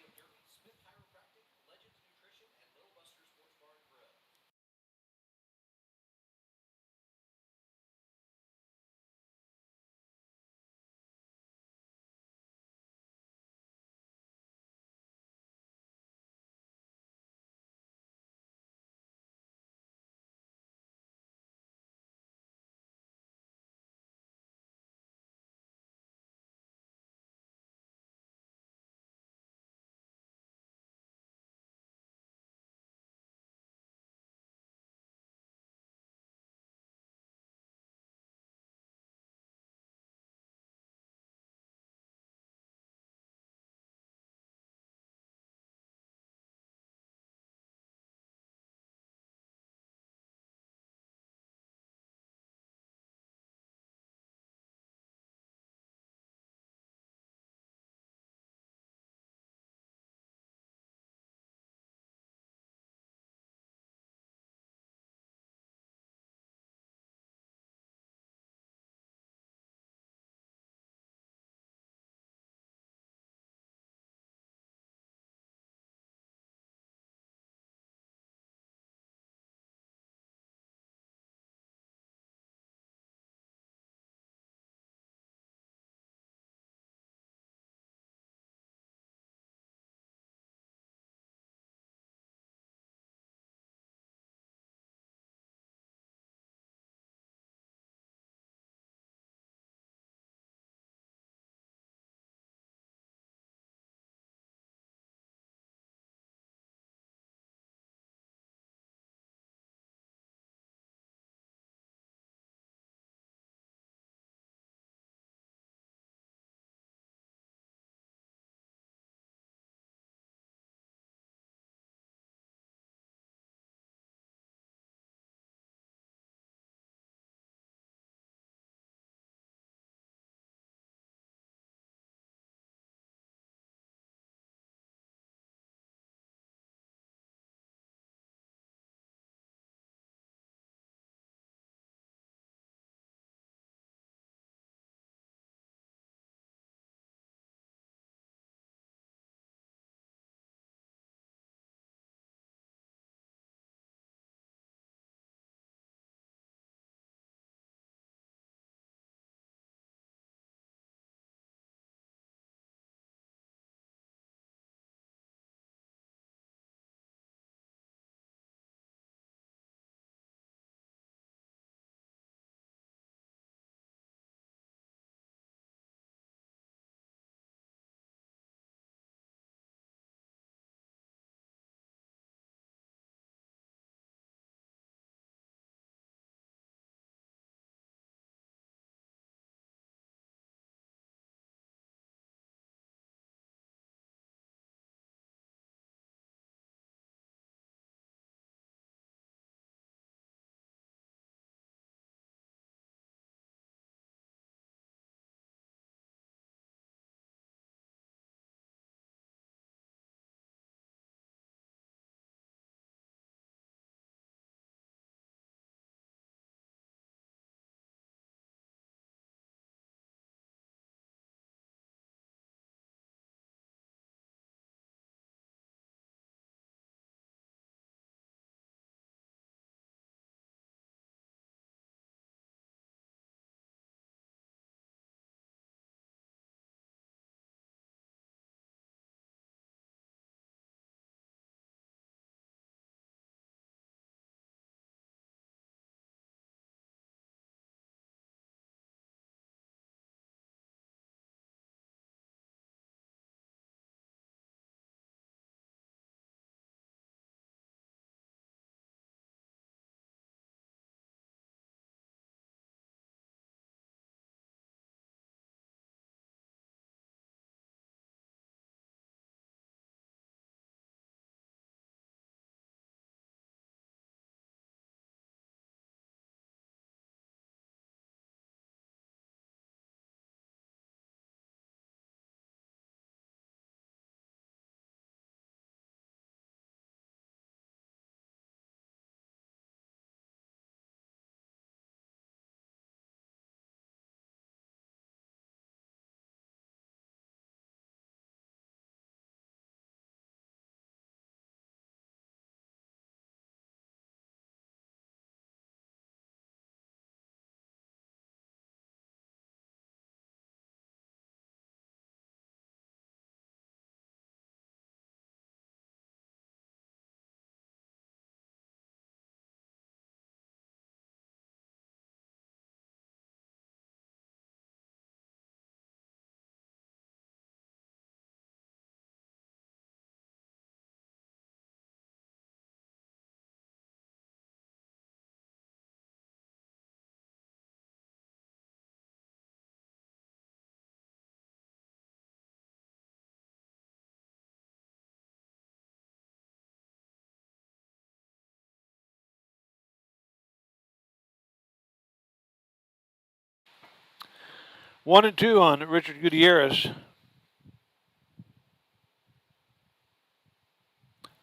1-2 on Richard Gutierrez.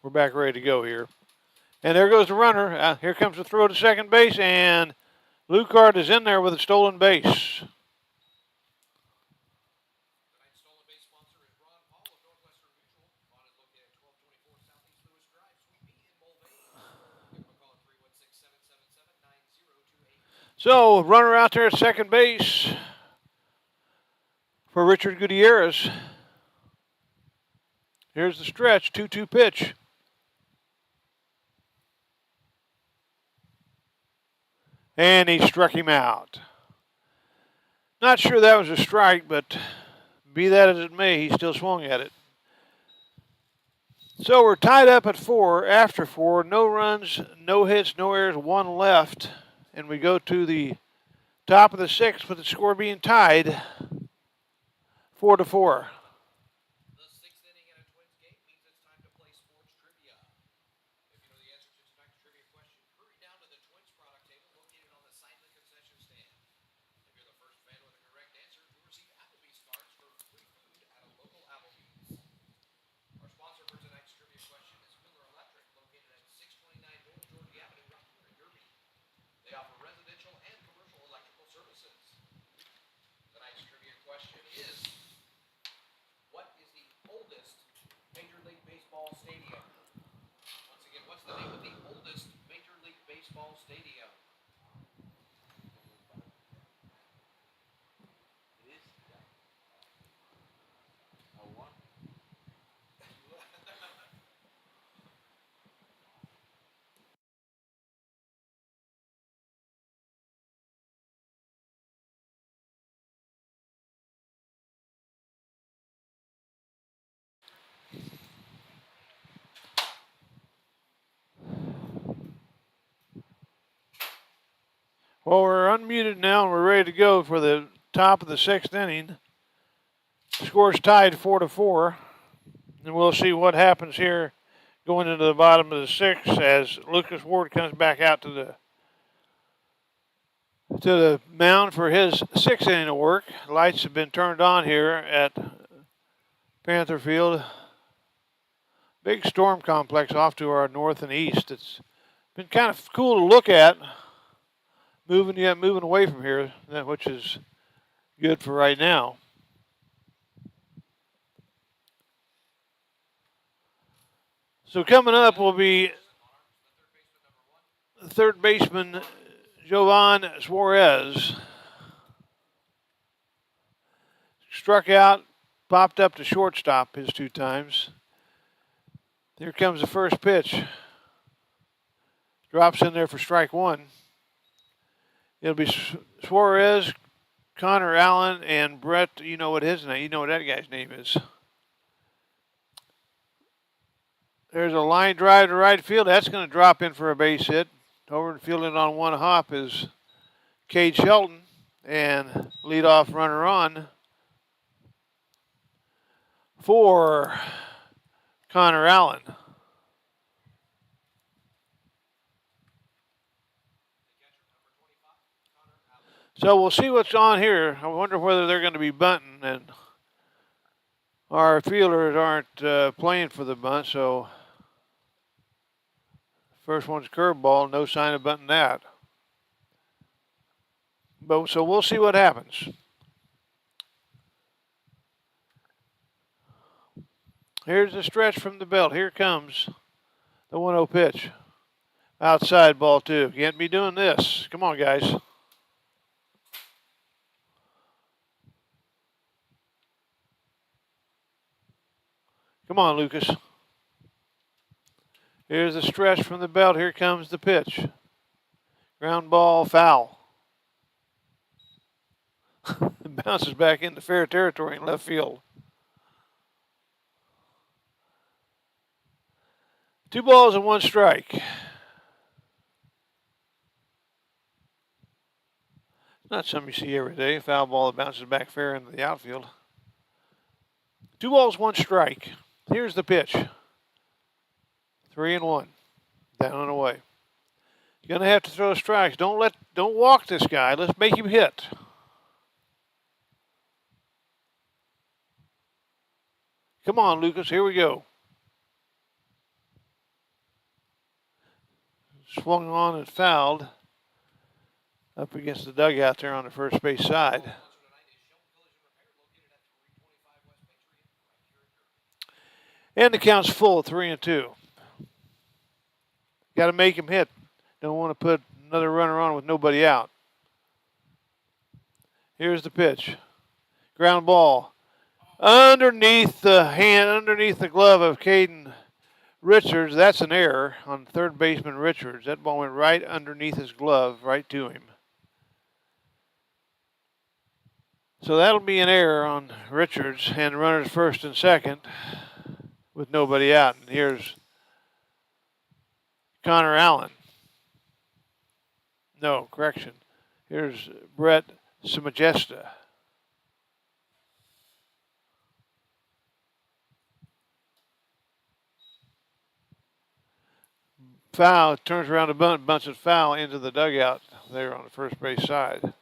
We're back ready to go here. And there goes the runner. Here comes the throw to second base, and Lucard is in there with a stolen base. Tonight's stolen base sponsor is Ron Paul of Northwestern Mutual. Ron is located at 1224 Southeast Lewis Drive, Suite B in Mulvane. Give him a call at 316-777-9028. So, runner out there at second base for Richard Gutierrez. Here's the stretch, 2-2 pitch. And he struck him out. Not sure that was a strike, but be that as it may, he still swung at it. So we're tied up at 4, after 4. No runs, no hits, no errors, 1 left. And we go to the top of the 6th with the score being tied 4-4. The 6th inning in a Twins game means it's time to play sports trivia. If you know the answer to tonight's trivia question, hurry down to the Twins product table located on the side of the concession stand. If you're the first fan with a correct answer, you'll receive Applebee's cards for free food at a local Applebee's. Our sponsor for tonight's trivia question is Miller Electric, located at 629 Old Georgia Avenue right here in Derby. They offer residential and commercial electrical services. Tonight's trivia question is, what is the oldest Major League Baseball stadium? Once again, what's the name of the oldest Major League Baseball stadium? Well, we're unmuted now and we're ready to go for the top of the 6th inning. Score's tied 4-4. And we'll see what happens here going into the bottom of the 6th as Lucas Ward comes back out to the mound for his 6th inning of work. Lights have been turned on here at Panther Field. Big storm complex off to our north and east. It's been kind of cool to look at. Moving away from here, which is good for right now. So coming up will be third baseman Jovan Suarez. Struck out, popped up to shortstop his 2 times. Here comes the first pitch. Drops in there for strike 1. It'll be Suarez, Connor Allen, and Brett. You know what his name? You know what that guy's name is. There's a line drive to right field. That's going to drop in for a base hit. Over and fielding on 1 hop is Cade Shelton, and leadoff runner on for Connor Allen. So we'll see what's on here. I wonder whether they're going to be bunting, and our fielders aren't playing for the bunt, so first one's curveball, no sign of bunting that. But so we'll see what happens. Here's the stretch from the belt. Here comes the 1-0 pitch. Outside ball 2. Can't be doing this. Come on, guys. Come on, Lucas. Here's the stretch from the belt. Here comes the pitch. Ground ball, foul. It bounces back into fair territory in left field. 2 balls and 1 strike. Not something you see every day. A foul ball that bounces back fair into the outfield. 2 balls, 1 strike. Here's the pitch. 3-1. Down and away. You're gonna have to throw strikes. Don't walk this guy. Let's make him hit. Come on, Lucas. Here we go. Swung on and fouled up against the dugout there on the first base side. And the count's full, 3-2. Got to make him hit. Don't want to put another runner on with nobody out. Here's the pitch. Ground ball. Underneath the glove of Caden Richards. That's an error on third baseman Richards. That ball went right underneath his glove, right to him. So that'll be an error on Richards, and runners first and second with nobody out. And here's Connor Allen. No, correction. Here's Brett Samajesta. Foul, turns around a bunch of foul into the dugout there on the first base side.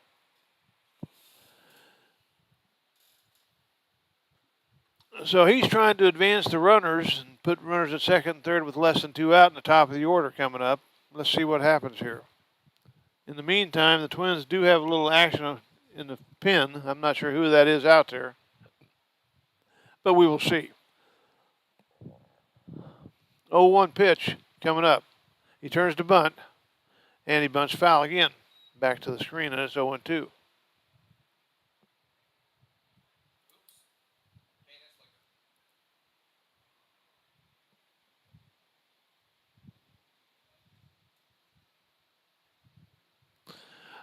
So he's trying to advance the runners and put runners at second and third with less than 2 out in the top of the order coming up. Let's see what happens here. In the meantime, the Twins do have a little action in the pen. I'm not sure who that is out there, but we will see. 0-1 pitch coming up. He turns to bunt, and he bunts foul again. Back to the screen, and it's 0-2.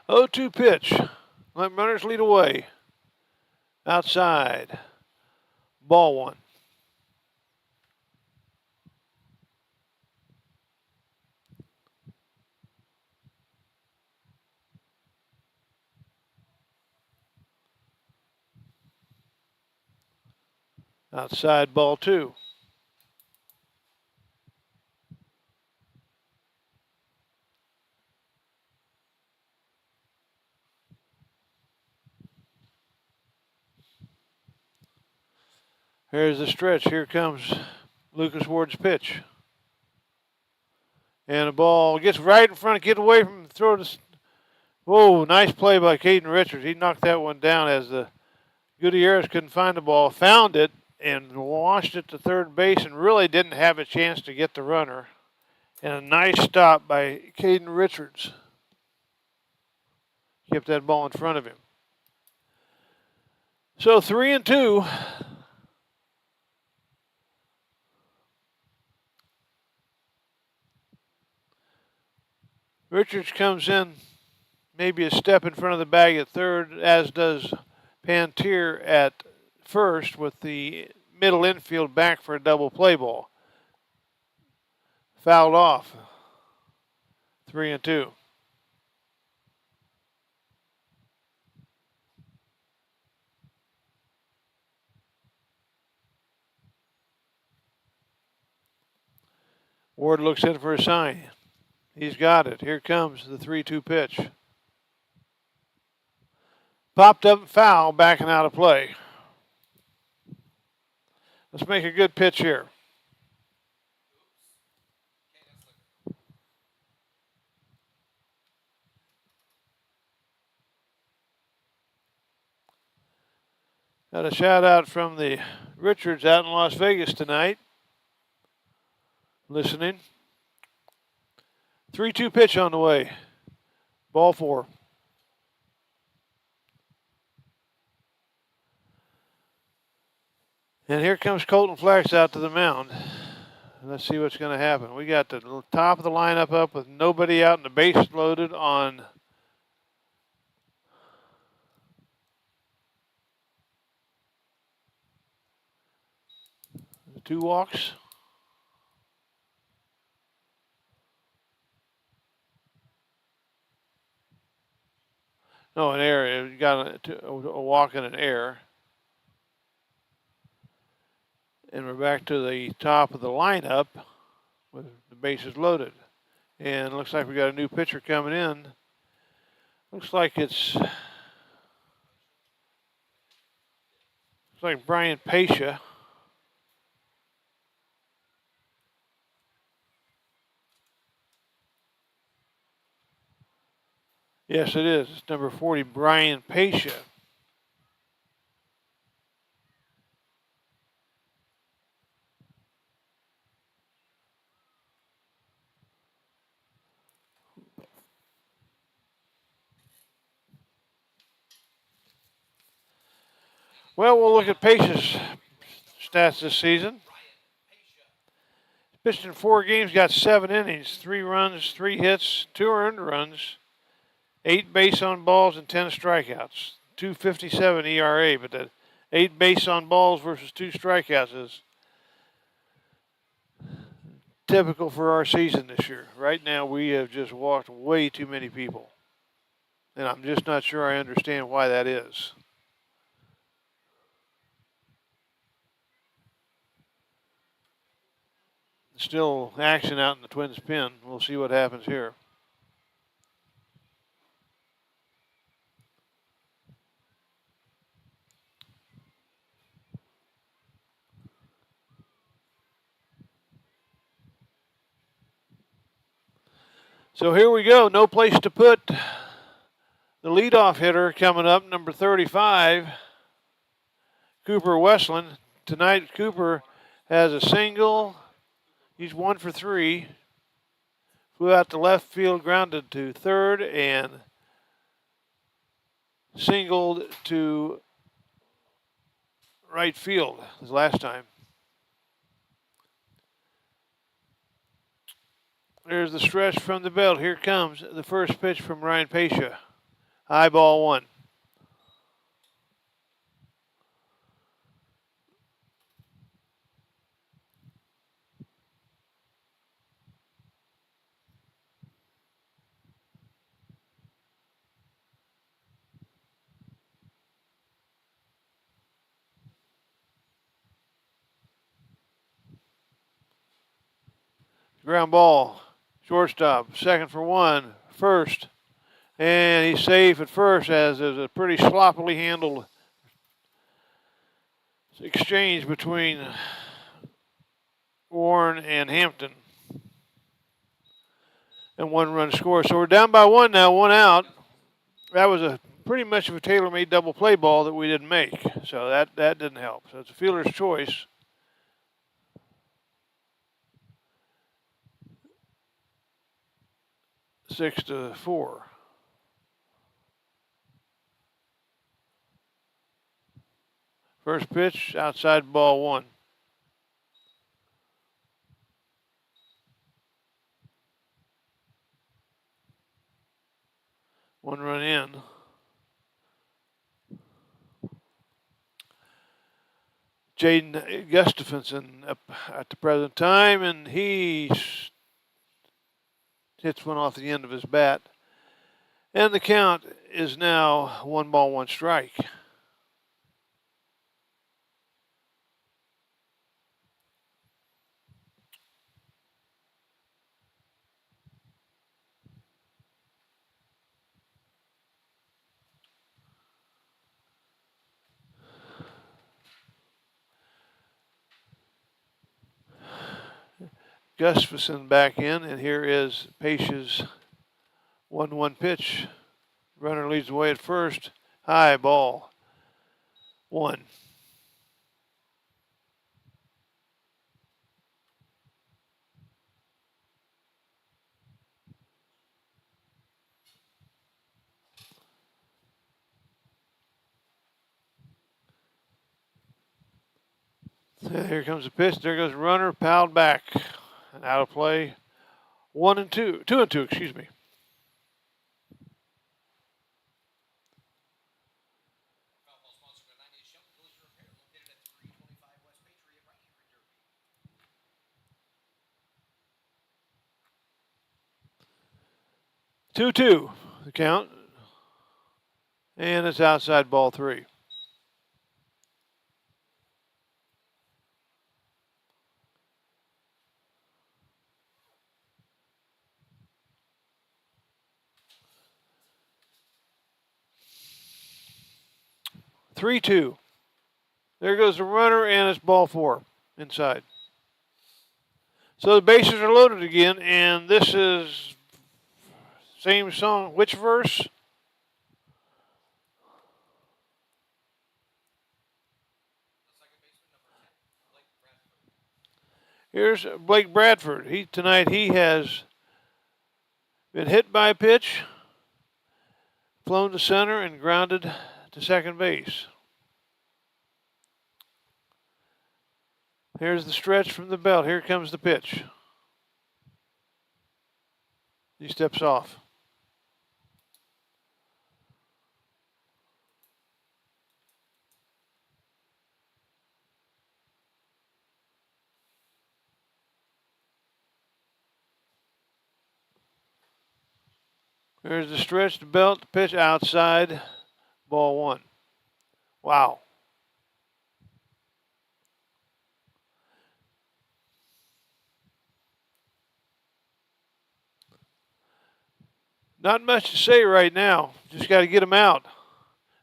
Oh, 2 pitch. Let runners lead away. Outside. Ball 1. Outside, ball 2. Here's the stretch. Here comes Lucas Ward's pitch. And the ball gets right in front, get away from the throw. Whoa, nice play by Caden Richards. He knocked that one down as the Gutierrez couldn't find the ball. Found it and launched it to third base and really didn't have a chance to get the runner. And a nice stop by Caden Richards. Kept that ball in front of him. So 3-2. Richards comes in maybe a step in front of the bag at third, as does Pantier at first, with the middle infield back for a double play ball. Fouled off. 3-2. Ward looks in for a sign. He's got it. Here comes the 3-2 pitch. Popped up foul, backing out of play. Let's make a good pitch here. Got a shout out from the Richards out in Las Vegas tonight. Listening. 3-2 pitch on the way. Ball 4. And here comes Colton Flax out to the mound. Let's see what's going to happen. We got the top of the lineup up with nobody out and the base loaded on the 2 walks. No, an error. You got a walk and an error. And we're back to the top of the lineup with the bases loaded. And it looks like we got a new pitcher coming in. Looks like Brian Pasha. Yes, it is. It's number 40, Brian Pasha. Well, we'll look at Pasha's stats this season. Pitched in 4 games, got 7 innings, 3 runs, 3 hits, 2 earned runs, 8 base on balls, and 10 strikeouts. 2.57 ERA, but that 8 base on balls versus 2 strikeouts is typical for our season this year. Right now, we have just walked way too many people. And I'm just not sure I understand why that is. Still action out in the Twins' pen. We'll see what happens here. So here we go. No place to put the leadoff hitter coming up, number 35, Cooper Westland. Tonight, Cooper has a single. He's 1 for 3. Flew out to left field, grounded to third, and singled to right field his last time. There's the stretch from the belt. Here comes the first pitch from Ryan Pasha. High ball 1. Ground ball. Shortstop. Second for 1. First. And he's safe at first as there's a pretty sloppily handled exchange between Warren and Hampton. And 1 run score. So we're down by 1 now, 1 out. That was a pretty much of a tailor-made double play ball that we didn't make. So that didn't help. So it's a fielder's choice. Six to 4. First pitch, outside ball 1. One run in. Jaden Gustafson up at the present time, and he hits one off the end of his bat. And the count is now 1 ball, 1 strike. Gustafson back in, and here is Pasha's 1-1 pitch. Runner leads the way at first. High ball 1. Here comes the pitch. There goes the runner. Fouled back. And out of play. 1 and 2. 2 and 2, excuse me. Foul ball sponsored by 98 Shelton Collision Repair, located at 325 West Patriot by Henry Derby. 2-2, the count. And it's outside ball 3. Three-two. There goes the runner, and it's ball 4 inside. So the bases are loaded again, and this is same song. Which verse? Here's Blake Bradford. Tonight he has been hit by a pitch, flown to center, and grounded to second base. Here's the stretch from the belt. Here comes the pitch. He steps off. There's the stretch, the belt, the pitch outside, ball one. Wow. Not much to say right now. Just got to get him out.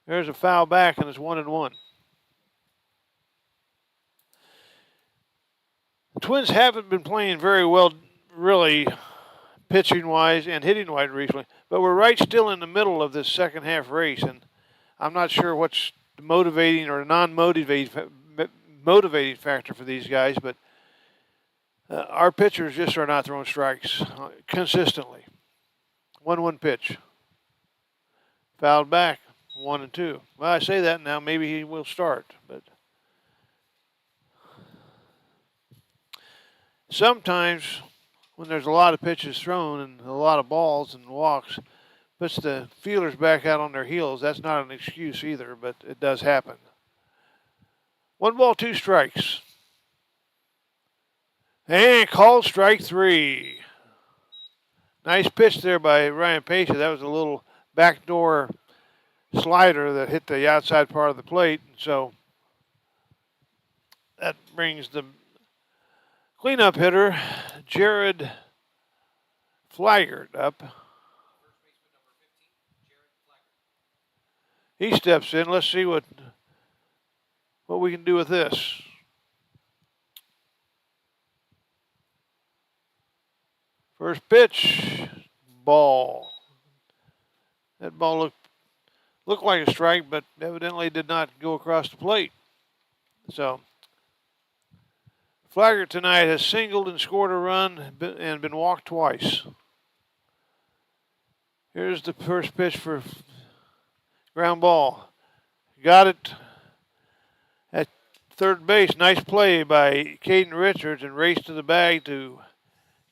There's a foul back, and it's 1-1. The Twins haven't been playing very well, really, pitching-wise and hitting-wise recently, but we're right still in the middle of this second half race, and I'm not sure what's the motivating or non-motivating factor for these guys, but our pitchers just are not throwing strikes consistently. 1-1 pitch. Fouled back, 1-2. Well, I say that now, maybe he will start, but sometimes when there's a lot of pitches thrown and a lot of balls and walks, puts the fielders back out on their heels. That's not an excuse either, but it does happen. 1 ball, 2 strikes. And called strike 3. Nice pitch there by Ryan Pace. That was a little backdoor slider that hit the outside part of the plate. So that brings the cleanup hitter, Jared Flaggart, up. He steps in. Let's see what we can do with this. First pitch, ball. That ball looked like a strike, but evidently did not go across the plate. So Flaggart tonight has singled and scored a run and been walked twice. Here's the first pitch for ground ball. Got it at third base. Nice play by Caden Richards and raced to the bag to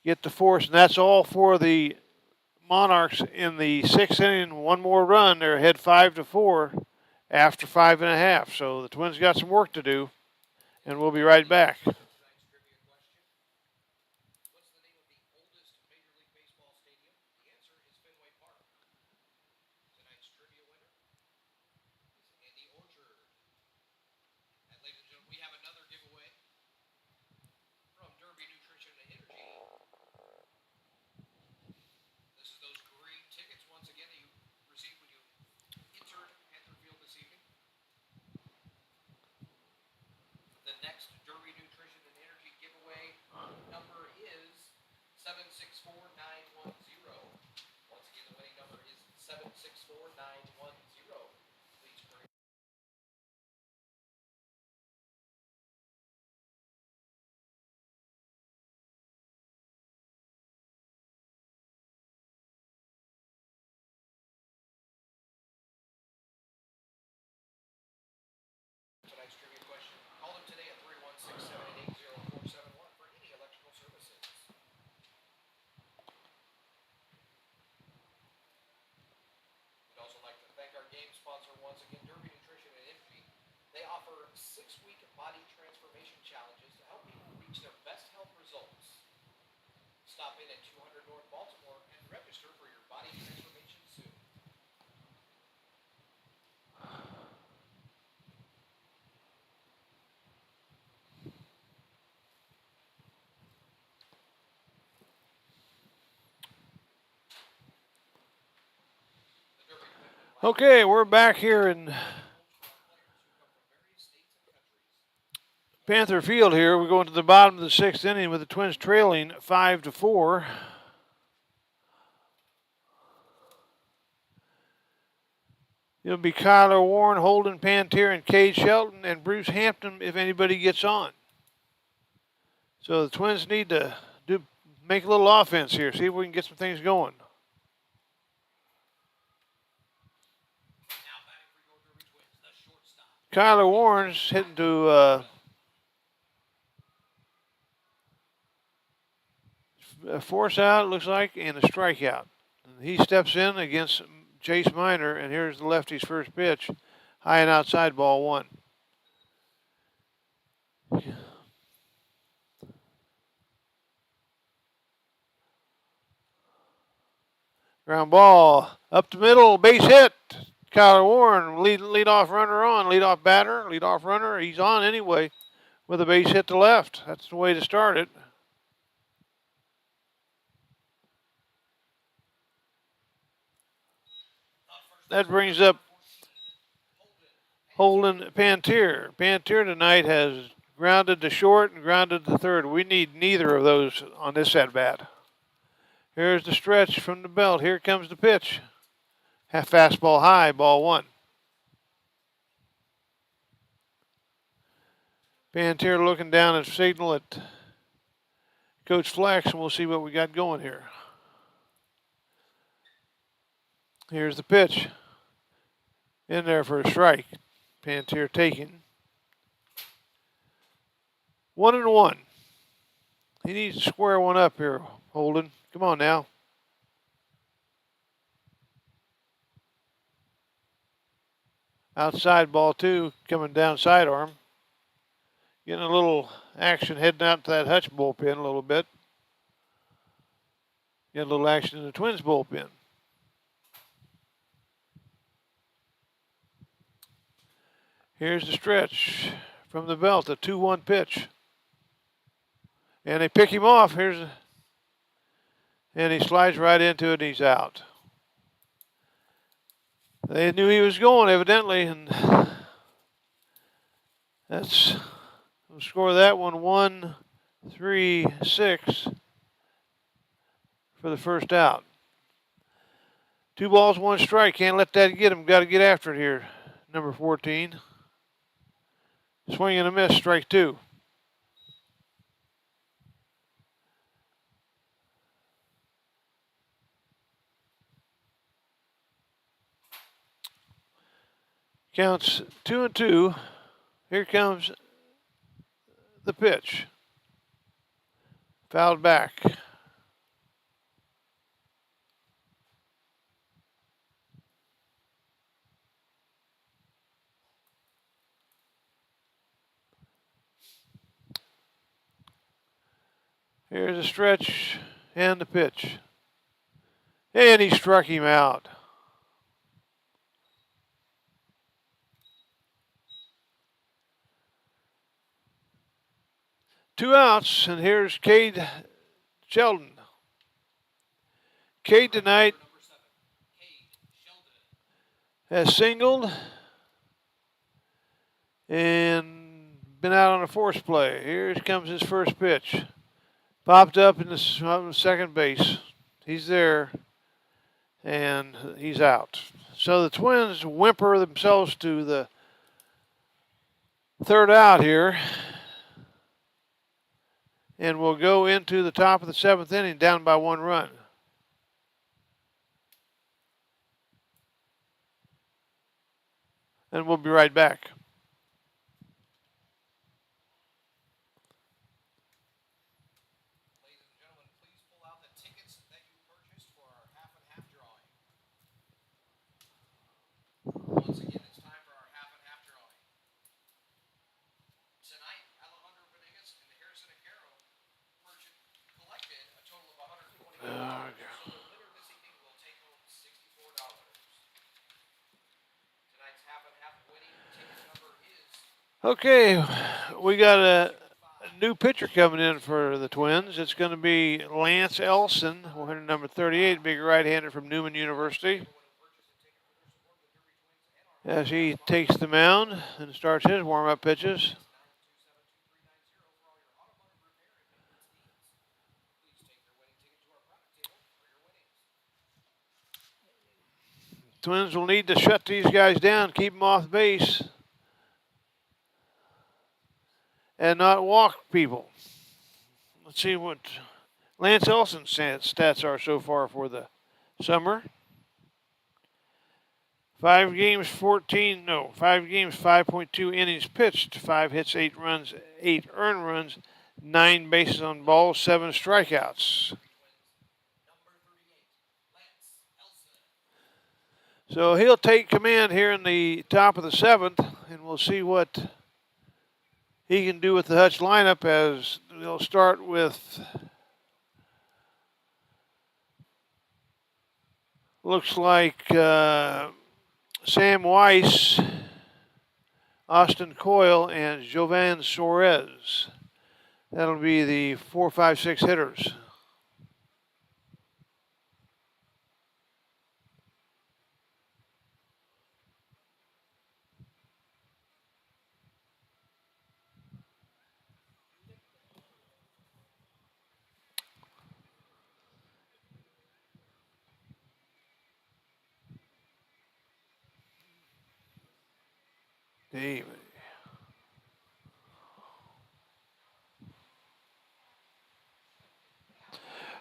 get the force. And that's all for the Monarchs in the 6th inning. One more run. They're ahead 5-4 after 5.5. So the Twins got some work to do, and we'll be right back. Game sponsor once again, Derby Nutrition and Energy. They offer 6-week body transformation challenges to help people reach their best health results. Stop in at 200 North Baltimore and register for your body transformation soon. Okay, we're back here in Panther Field here. We're going to the bottom of the 6th inning with the Twins trailing 5-4. It'll be Kyler Warren, Holden Pantier, and Cade Shelton, and Bruce Hampton if anybody gets on. So the Twins need to make a little offense here. See if we can get some things going. Now batting for your Derby Twins, the shortstop. Kyler Warren's hitting to a force out, looks like, and a strikeout. And he steps in against Chase Minor, and here's the lefty's first pitch. High and outside, ball one. Ground ball up the middle, base hit. Kyler Warren, lead off runner on, lead off batter, lead off runner. He's on anyway with a base hit to left. That's the way to start it. That brings up Holden Pantier. Pantier tonight has grounded to short and grounded to third. We need neither of those on this at bat. Here's the stretch from the belt. Here comes the pitch. Half fastball high, ball one. Pantier looking down at signal at Coach Flex, and we'll see what we got going here. Here's the pitch. In there for a strike. Pantier taking. 1-1. He needs to square one up here, Holden. Come on now. Outside ball two, coming down sidearm. Getting a little action heading out to that Hutch bullpen a little bit. Get a little action in the Twins bullpen. Here's the stretch from the belt, a 2-1 pitch. And they pick him off. And he slides right into it and he's out. They knew he was going, evidently, and we'll score that one 1-3-6 for the first out. 2 balls, 1 strike. Can't let that get him. Got to get after it here. Number 14. Swing and a miss, strike 2. Counts 2-2. Here comes the pitch. Fouled back. Here's a stretch and the pitch. And he struck him out. Two outs, and here's Cade Sheldon. Cade tonight has singled and been out on a force play. Here comes his first pitch. Popped up in the second base. He's there, and he's out. So the Twins whimper themselves to the third out here. And we'll go into the top of the 7th inning down by 1 run. And we'll be right back. Ladies and gentlemen, please pull out the tickets that you purchased for our half and half drawing. Once again, it's time for our half and half drawing. Tonight, Alejandro Venegas and Harrison Acaro collected a total of $120. So the winner this evening will take home $64. Tonight's half and half winning ticket number is Okay, we got a new pitcher coming in for the Twins. It's going to be Lance Elson, number 38, big right-hander from Newman University. As he takes the mound and starts his warm-up pitches. Twins will need to shut these guys down, keep them off base, and not walk people. let's see what Lance Elson's stats are so far for the summer. 5 games, 5.2 innings pitched, 5 hits, 8 runs, 8 earned runs, 9 bases on balls, 7 strikeouts. So he'll take command here in the top of the 7th, and we'll see what he can do with the Hutch lineup as they'll start with, looks like Sam Weiss, Austin Coyle, and Jovan Suarez. That'll be the 4, 5, 6 hitters. David.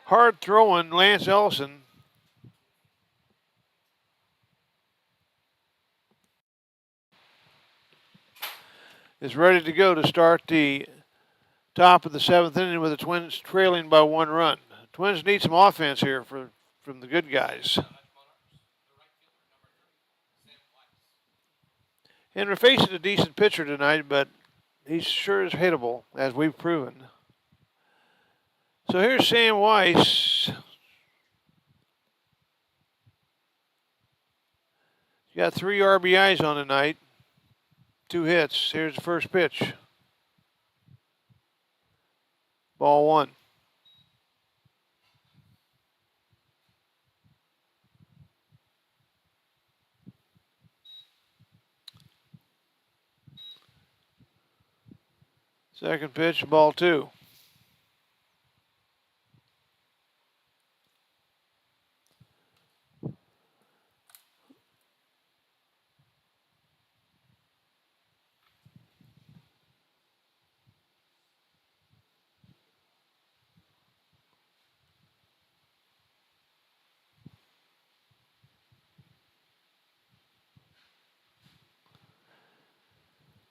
Hard throwing Lance Ellison. Is ready to go to start the top of the 7th inning with the Twins trailing by 1 run. The Twins need some offense here from the good guys. And we're facing a decent pitcher tonight, but he sure is hittable, as we've proven. So here's Sam Weiss. He's got 3 RBIs on the night, 2 hits. Here's the first pitch. Ball 1. Second pitch, ball 2.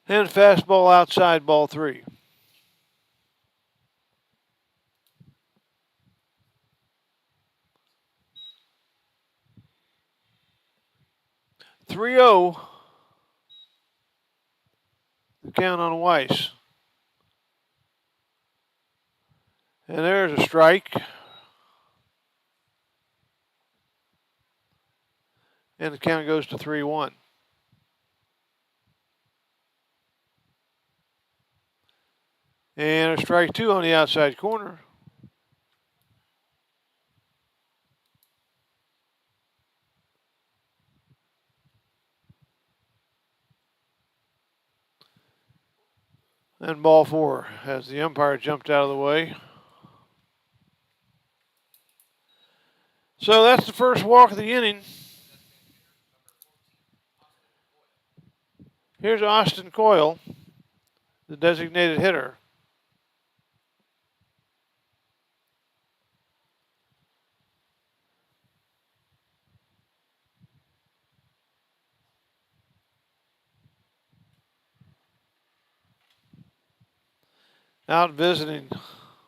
And fastball outside, ball 3. 3-0. The count on Weiss. And there's a strike. And the count goes to 3-1. And a strike 2 on the outside corner. And ball 4 as the umpire jumped out of the way. So that's the first walk of the inning. Here's Austin Coyle, the designated hitter. Out visiting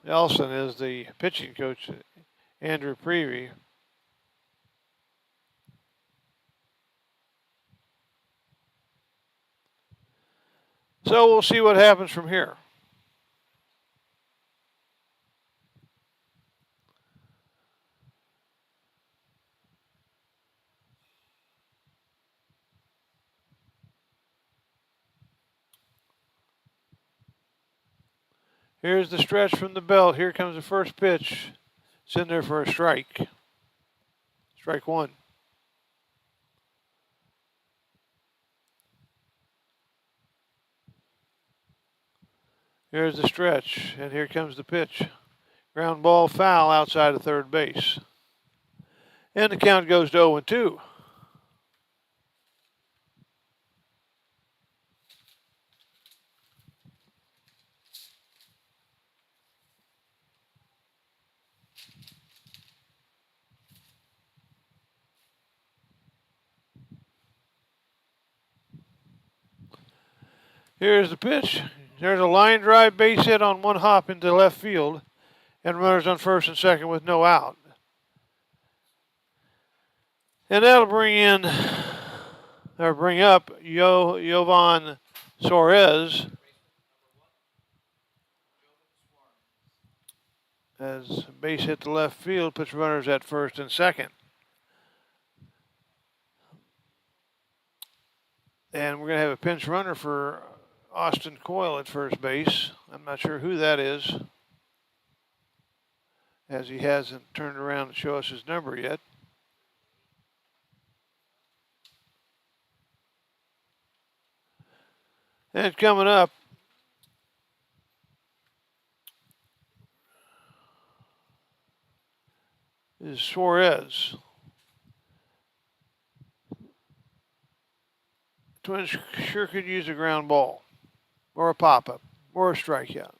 Elson is the pitching coach, Andrew Prevey. So we'll see what happens from here. Here's the stretch from the belt. Here comes the first pitch. It's in there for a strike. Strike 1. Here's the stretch, and here comes the pitch. Ground ball foul outside of third base. And the count goes to 0-2. Here's the pitch. There's a line drive base hit on one hop into left field, and runners on first and second with no out. And that'll bring up Yovan Suarez as base hit to left field, puts runners at first and second. And we're going to have a pinch runner for Austin Coyle at first base. I'm not sure who that is, as he hasn't turned around to show us his number yet. And coming up is Suarez. Twins sure could use a ground ball, or a pop-up, or a strikeout.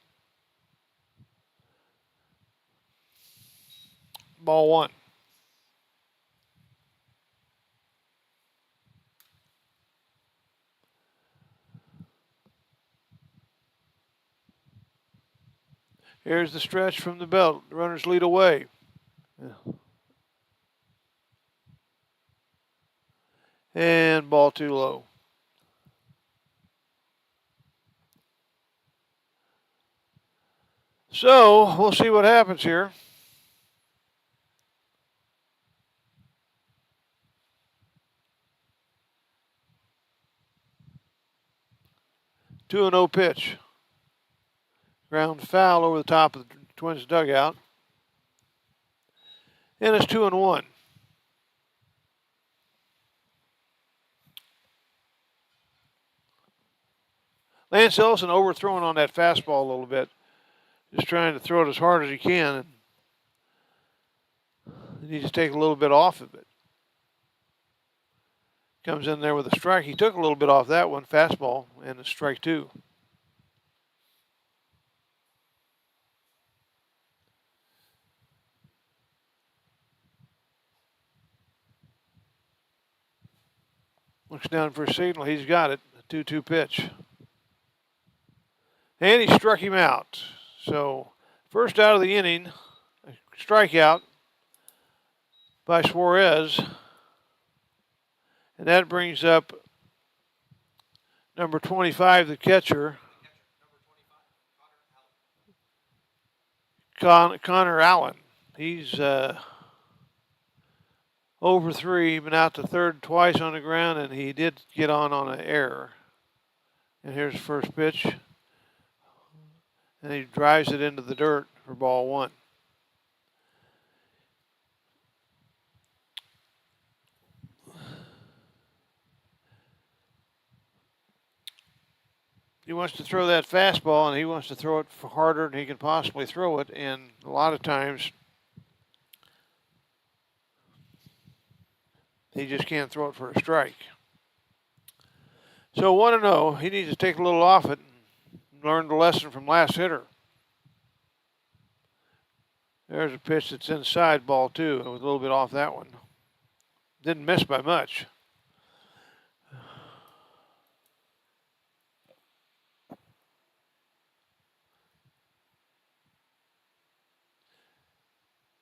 Ball one. Here's the stretch from the belt. The runners lead away. And ball too low. So we'll see what happens here. Two and 0 pitch. Ground foul over the top of the Twins dugout. And it's 2 and 1. Lance Ellison overthrown on that fastball a little bit. Just trying to throw it as hard as he can. He needs to take a little bit off of it. Comes in there with a strike. He took a little bit off that one, fastball, and a strike two. Looks down for a signal. He's got it. A 2-2 pitch. And he struck him out. So, first out of the inning, a strikeout by Suarez. And that brings up number 25, the catcher, Connor Allen. He's over 3, been out to third twice on the ground, and he did get on an error. And here's the first pitch. And he drives it into the dirt for ball one. He wants to throw that fastball, and he wants to throw it harder than he can possibly throw it. And a lot of times, he just can't throw it for a strike. So 1-0. He needs to take a little off it and learn the lesson from last hitter. There's a pitch that's inside, ball two. It was a little bit off that one. Didn't miss by much.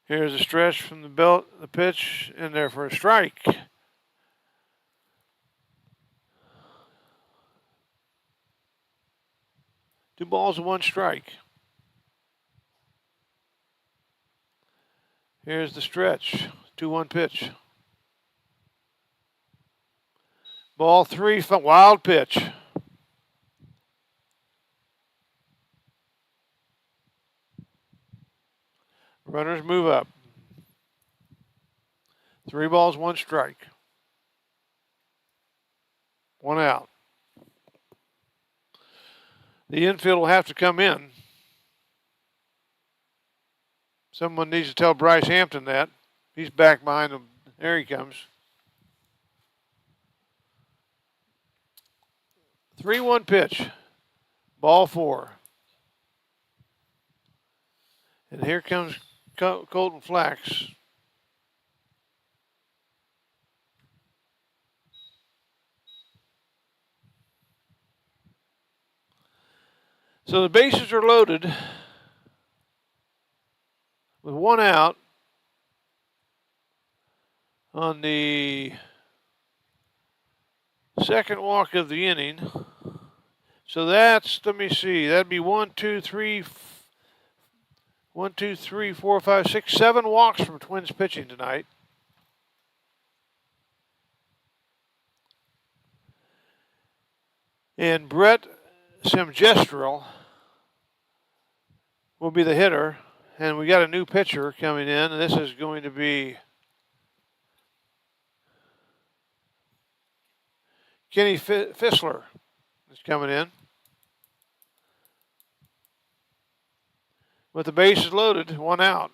Here's a stretch from the belt, the pitch, in there for a strike. Two balls and one strike. Here's the stretch. 2-1 pitch. Ball three, wild pitch. Runners move up. 3 balls, 1 strike. 1 out. The infield will have to come in. Someone needs to tell Bryce Hampton that. He's back behind him. There he comes. 3-1 pitch. Ball 4. And here comes Colton Flax. So the bases are loaded with one out on the second walk of the inning. So that's, let me see, that'd be 1, 2, 3, 4, 5, 6, 7 walks from Twins pitching tonight. And Brett Semgestrel will be the hitter. And we got a new pitcher coming in, and this is going to be Kenny Fissler is coming in. With the bases loaded, one out.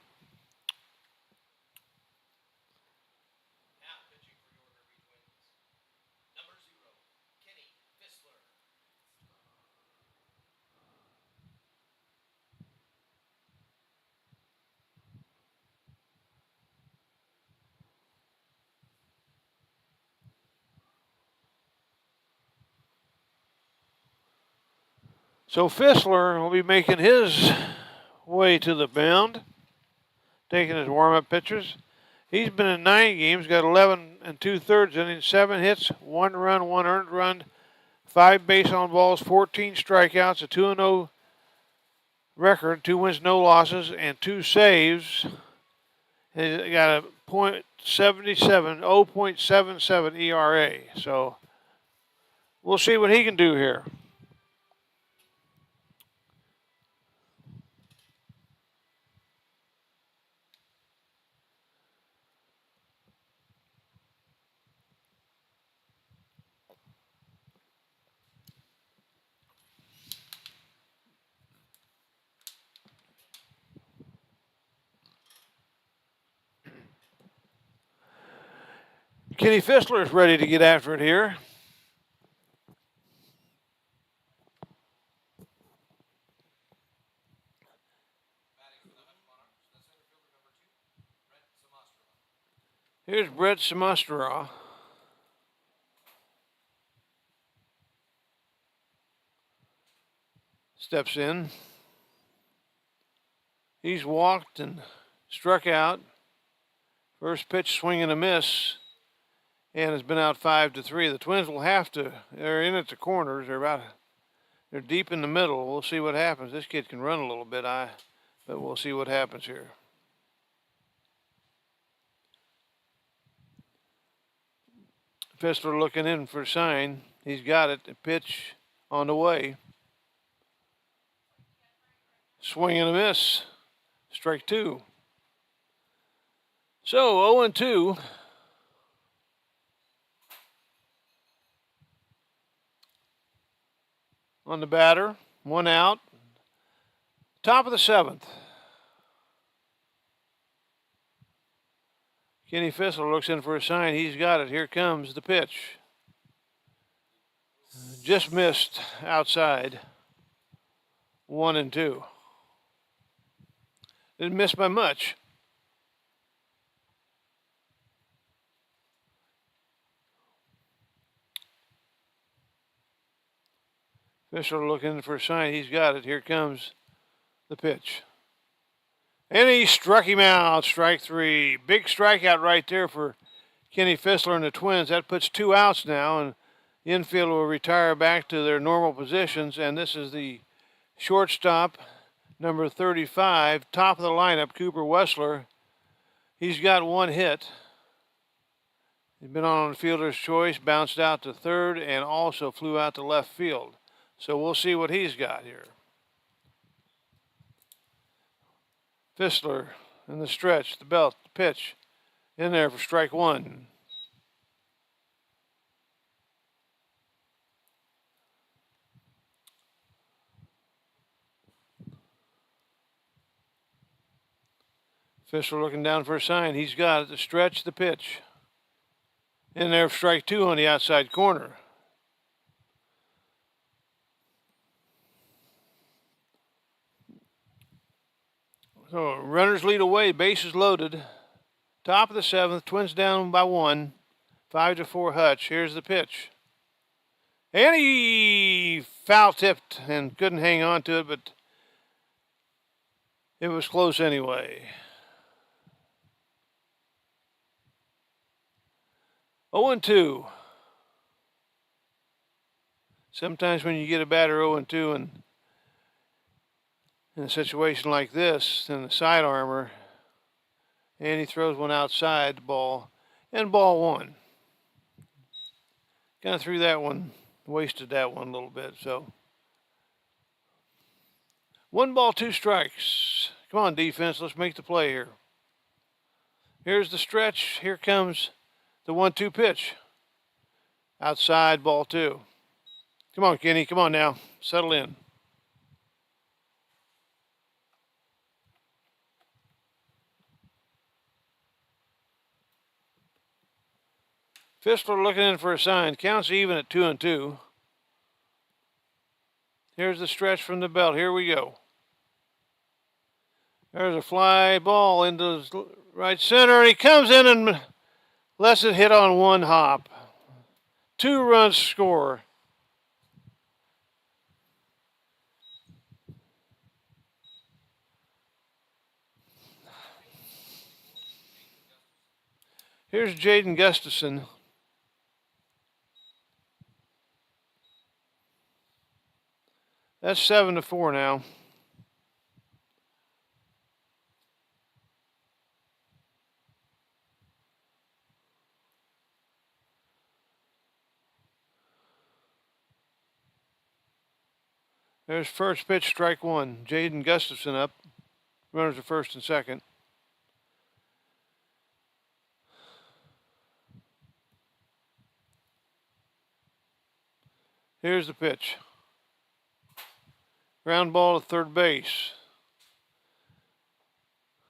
Now pitching for your Derby Twins. Number 0, Kenny Fissler. So Fissler will be making his way to the mound, taking his warm-up pitches. He's been in 9 games, got 11 2/3 innings, 7 hits, 1 run, 1 earned run, 5 base on balls, 14 strikeouts, a 2-0 record, 2 wins, no losses, and 2 saves. He's got a .77 ERA. So we'll see what he can do here. Kenny Fissler is ready to get after it here. Batting for the Monarchs, the center fielder number 2, Brett Samostra. Here's Brett Samostra. Steps in. He's walked and struck out. First pitch, swing and a miss, and has been out 5-3. The Twins will have to. They're in at the corners. They're deep in the middle. We'll see what happens. This kid can run a little bit, but we'll see what happens here. Fissler looking in for a sign. He's got it. The pitch on the way. Swing and a miss. Strike 2. So 0-2. On the batter. 1 out. Top of the 7th. Kenny Fissler looks in for a sign. He's got it. Here comes the pitch. Just missed outside. 1-2. Didn't miss by much. Fissler looking for a sign. He's got it. Here comes the pitch. And he struck him out. Strike 3. Big strikeout right there for Kenny Fissler and the Twins. That puts 2 outs now, and the infield will retire back to their normal positions. And this is the shortstop, number 35, top of the lineup, Cooper Wessler. He's got 1 hit. He's been on fielder's choice, bounced out to third, and also flew out to left field. So we'll see what he's got here. Fissler in the stretch, the belt, the pitch, in there for strike 1. Fissler looking down for a sign. He's got it. The stretch, the pitch. In there for strike 2 on the outside corner. So runners lead away, bases loaded. Top of the 7th, Twins down by 1. 5-4 Hutch. Here's the pitch. And he foul tipped and couldn't hang on to it, but it was close anyway. 0-2. Sometimes when you get a batter 0-2 and in a situation like this, in the side armor, and he throws one outside the ball, and ball one. Kind of threw that one, wasted that one a little bit. So 1 ball, 2 strikes. Come on, defense, let's make the play here. Here's the stretch. Here comes the 1-2 pitch. Outside, ball 2. Come on, Kenny, come on now, settle in. Fistler looking in for a sign. Counts even at 2-2. Here's the stretch from the belt. Here we go. There's a fly ball into right center, and he comes in and lets it hit on one hop. 2 runs score. Here's Jaden Gustafson. That's 7-4 now. There's first pitch, strike 1. Jaden Gustafson up. Runners at first and second. Here's the pitch. Ground ball to third base.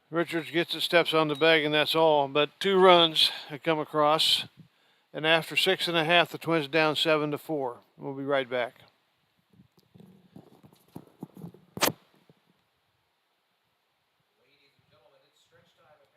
Richards gets it, steps on the bag, and that's all. But 2 runs have come across. And after 6.5, the Twins down 7-4. We'll be right back. Ladies and gentlemen, it's stretch time at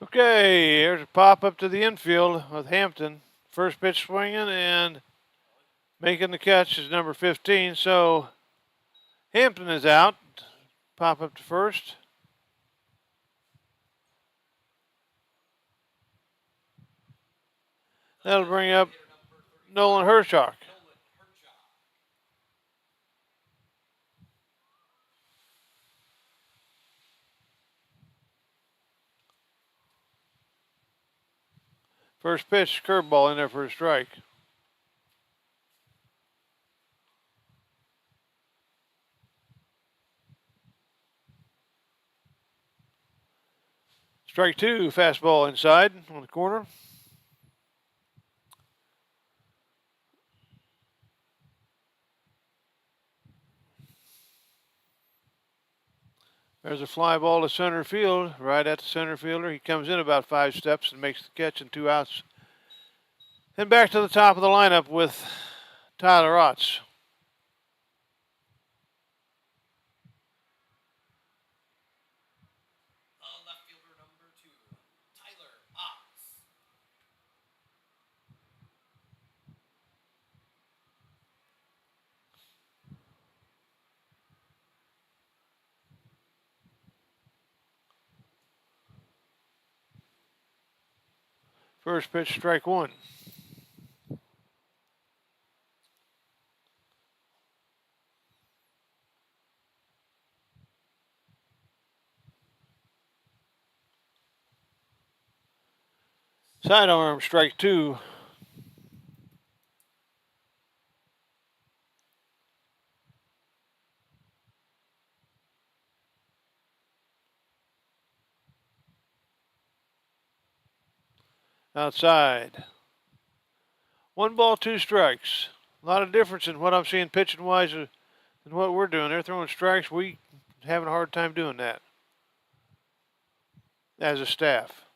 Okay, here's a pop up to the infield with Hampton. First pitch swinging and making the catch is number 15. So Hampton is out. Pop up to first. That'll bring up Nolan Hershock. Nolan Hertzog. First pitch, curveball in there for a strike. Strike two, fastball inside on the corner. There's a fly ball to center field, right at the center fielder. He comes in about 5 steps and makes the catch and 2 outs. And back to the top of the lineup with Tyler Otts. Left fielder number 2, Tyler Otts. First pitch, strike one. Sidearm, strike two. Outside. 1 ball, 2 strikes. A lot of difference in what I'm seeing pitching wise than what we're doing. They're throwing strikes. We having a hard time doing that as a staff.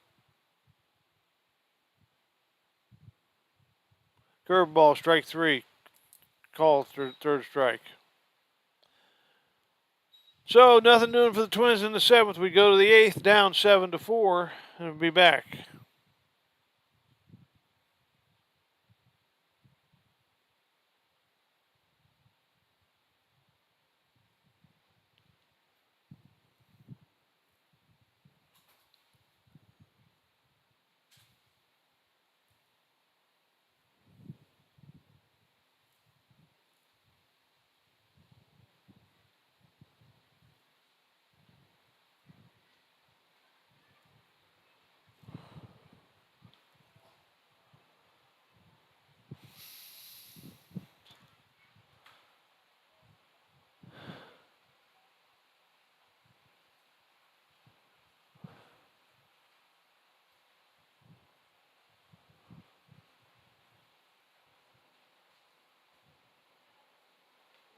Curveball, strike three. Call third strike. So nothing doing for the Twins in the 7th. We go to the 8th, down 7-4, and we'll be back.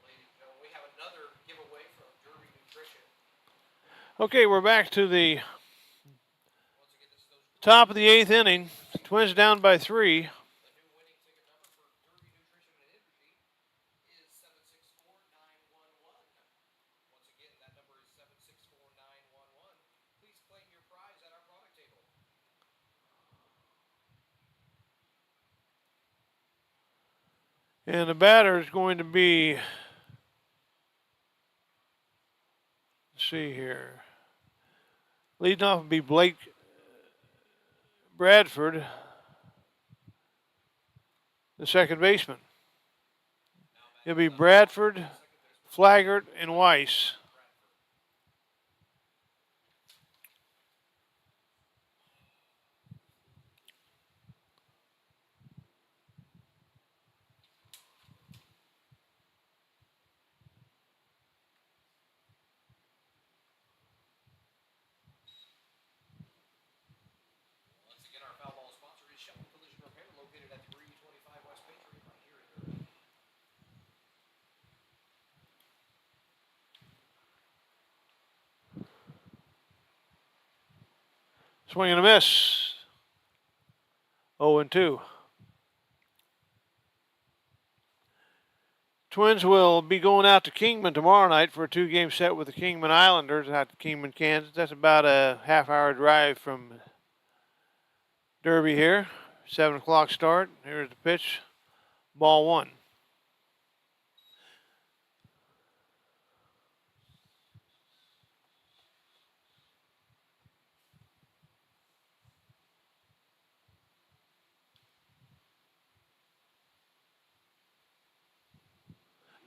Ladies and gentlemen, we have another giveaway from Derby Nutrition. Okay, we're back to the Once again, this is those top of the 8th inning. Twins down by 3. The new winning ticket number for Derby Nutrition and Energy is 764911. Once again, that number is 764911. Please claim your prize at our product table. And the batter is going to be, let's see here. Leading off will be Blake Bradford, the second baseman. It'll be Bradford, Flaggart, and Weiss. Once again, our foul ball sponsor is Shelton Collision Repair, located at 325 West Patriot, right here in Derby. Swing and a miss. 0-2. Twins will be going out to Kingman tomorrow night for a 2-game set with the Kingman Islanders out to Kingman, Kansas. That's about a half-hour drive from Derby here. 7 o'clock start. Here's the pitch. Ball 1.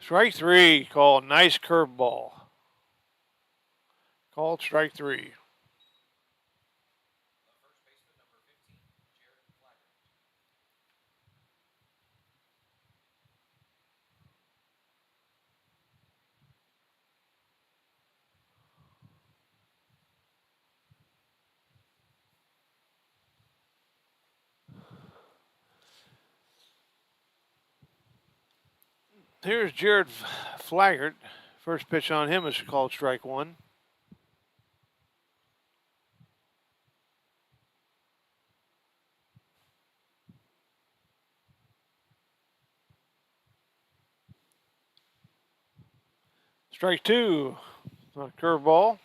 Strike three, called nice curveball. Called strike three. First baseman, number 15, Jared Flaggart. Here's Jared Flaggart. First pitch on him is called strike one. Strike two, a curveball.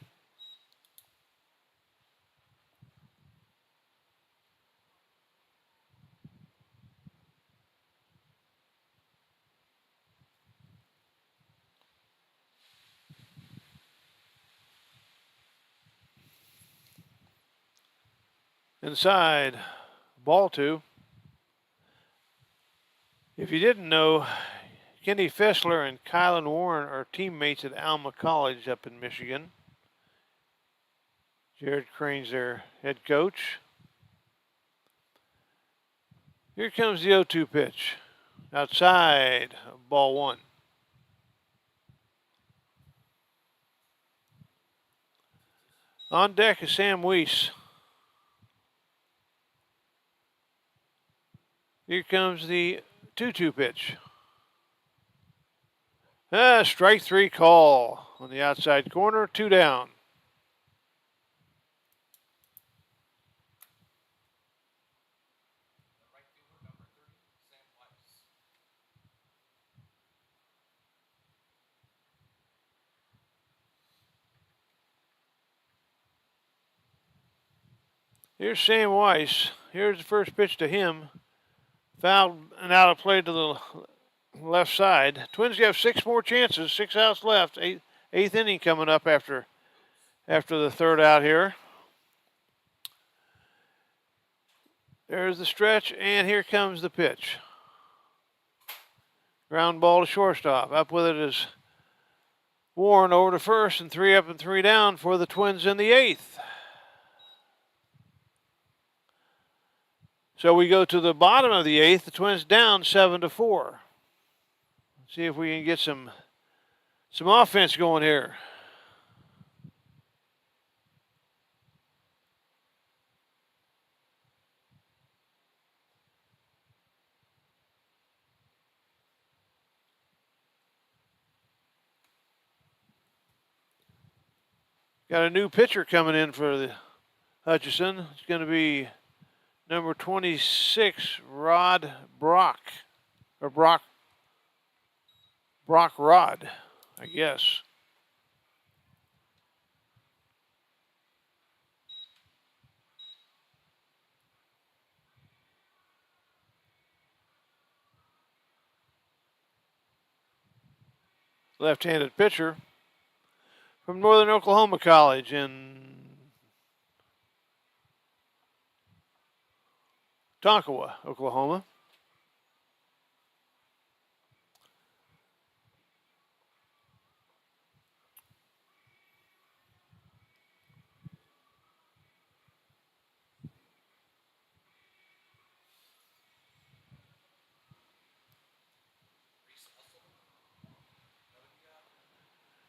Inside, ball two. If you didn't know, Kenny Fessler and Kylan Warren are teammates at Alma College up in Michigan. Jared Crane's their head coach. Here comes the 0-2 pitch. Outside, ball one. On deck is Sam Weiss. Here comes the 2-2 pitch. Strike three call on the outside corner, 2 down. The right fielder, number 30, Sam Weiss. Here's Sam Weiss. Here's the first pitch to him. Fouled and out of play to the left side. Twins have 6 more chances, 6 outs left. Eighth inning coming up after the third out here. There's the stretch, and here comes the pitch. Ground ball to shortstop. Up with it is Warren over to first, and 3 up and 3 down for the Twins in the 8th. So we go to the bottom of the 8th. The Twins down 7-4. Let's see if we can get some offense going here. Got a new pitcher coming in for the Hutchinson. It's going to be number 26, Rod Brock. Or Brock Rod, I guess. Left-handed pitcher from Northern Oklahoma College in Tonkawa, Oklahoma.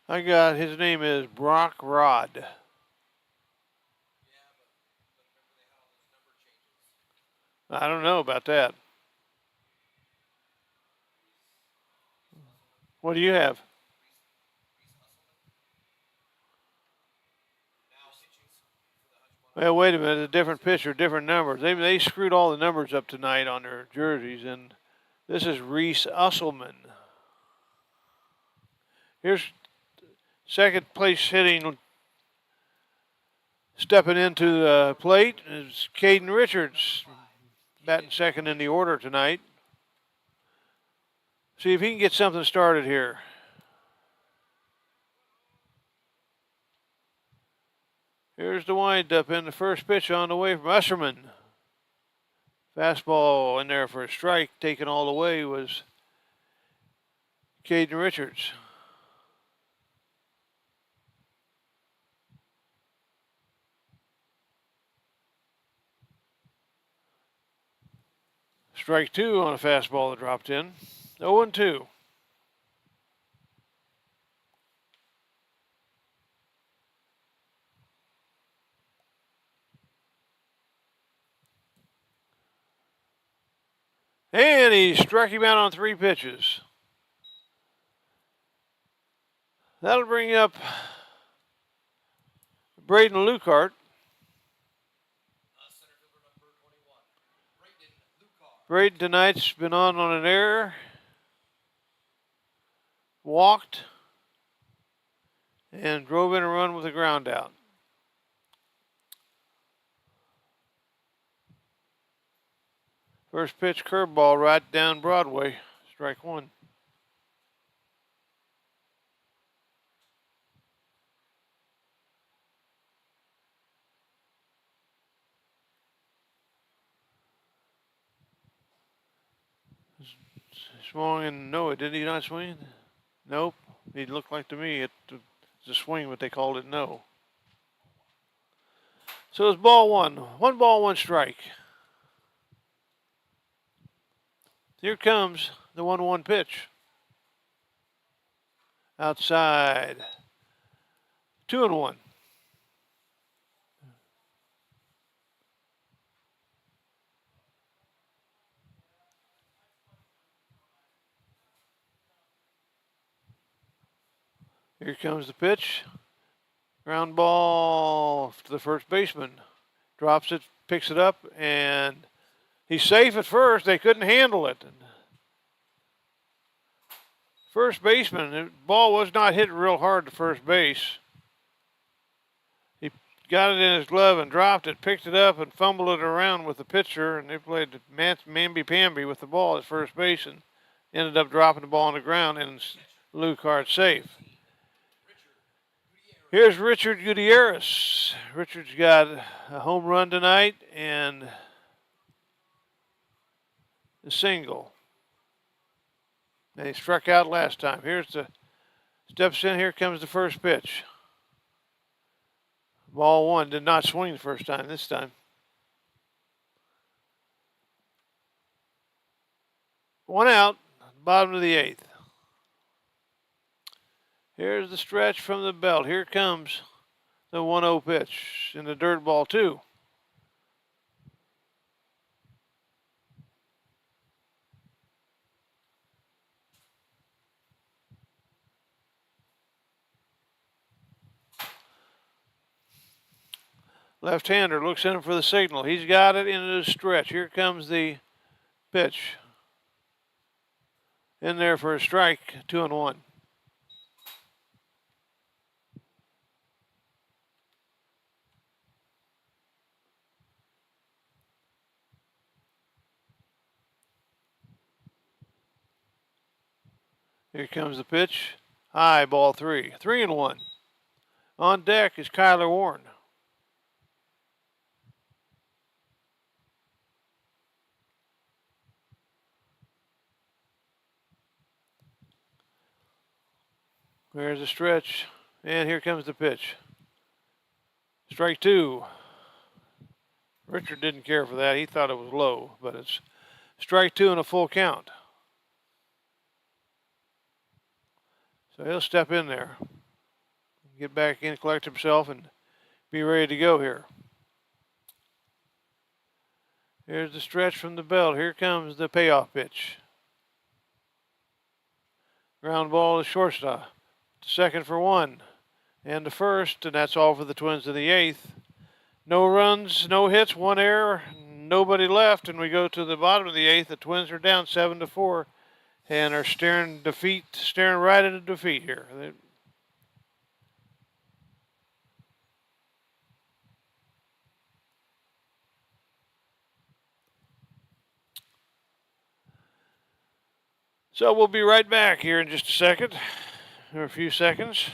I got his name is Brock Rod. Yeah, but remember they had all those number changes. I don't know about that. What do you have? Now pitching for the Hutch Well, wait a minute. A different pitcher, different numbers. They screwed all the numbers up tonight on their jerseys, and this is Reese Usselman. Here's second place hitting, stepping into the plate is Caden Richards, batting second in the order tonight. See if he can get something started here. Here's the windup in the first pitch on the way from Usserman. Fastball in there for a strike, taken all the way was Caden Richards. Strike two on a fastball that dropped in. 0-2. And he struck him out on 3 pitches. That'll bring up Braden Lucart. Center fielder number 21, Braden Lucart. Braden tonight's been on an error. Walked. And drove in a run with a ground out. First pitch curveball right down Broadway. Strike one. Swung and no, did he not swing? Nope. He looked like to me it was a swing, but they called it no. So it's ball one. 1 ball, 1 strike. Here comes the 1-1 pitch. Outside. 2-1. Here comes the pitch. Ground ball to the first baseman. Drops it, picks it up, and he's safe at first. They couldn't handle it. First baseman, the ball was not hit real hard to first base. He got it in his glove and dropped it, picked it up, and fumbled it around with the pitcher, and they played mamby-pamby with the ball at first base and ended up dropping the ball on the ground, and Lucart safe. Here's Richard Gutierrez. Richard's got a home run tonight and a single. And he struck out last time. Here's the steps in. Here comes the first pitch. Ball one. Did not swing the first time. This time. One out. Bottom of the 8th. Here's the stretch from the belt. Here comes the 1-0 pitch in the dirt ball 2. Left-hander looks in for the signal. He's got it into the stretch. Here comes the pitch. In there for a strike, 2-1. Here comes the pitch. High, ball 3. 3-1. On deck is Kyler Warren. There's the stretch, and here comes the pitch. Strike 2. Richard didn't care for that. He thought it was low, but it's strike 2 and a full count. So he'll step in there, get back in, collect himself, and be ready to go here. Here's the stretch from the belt. Here comes the payoff pitch. Ground ball to shortstop. To second for 1. And to first, and that's all for the Twins in the 8th. No runs, no hits, 1 error, nobody left, and we go to the bottom of the 8th. The Twins are down 7-4 and are staring right into defeat here. So we'll be right back here in just a second, or a few seconds.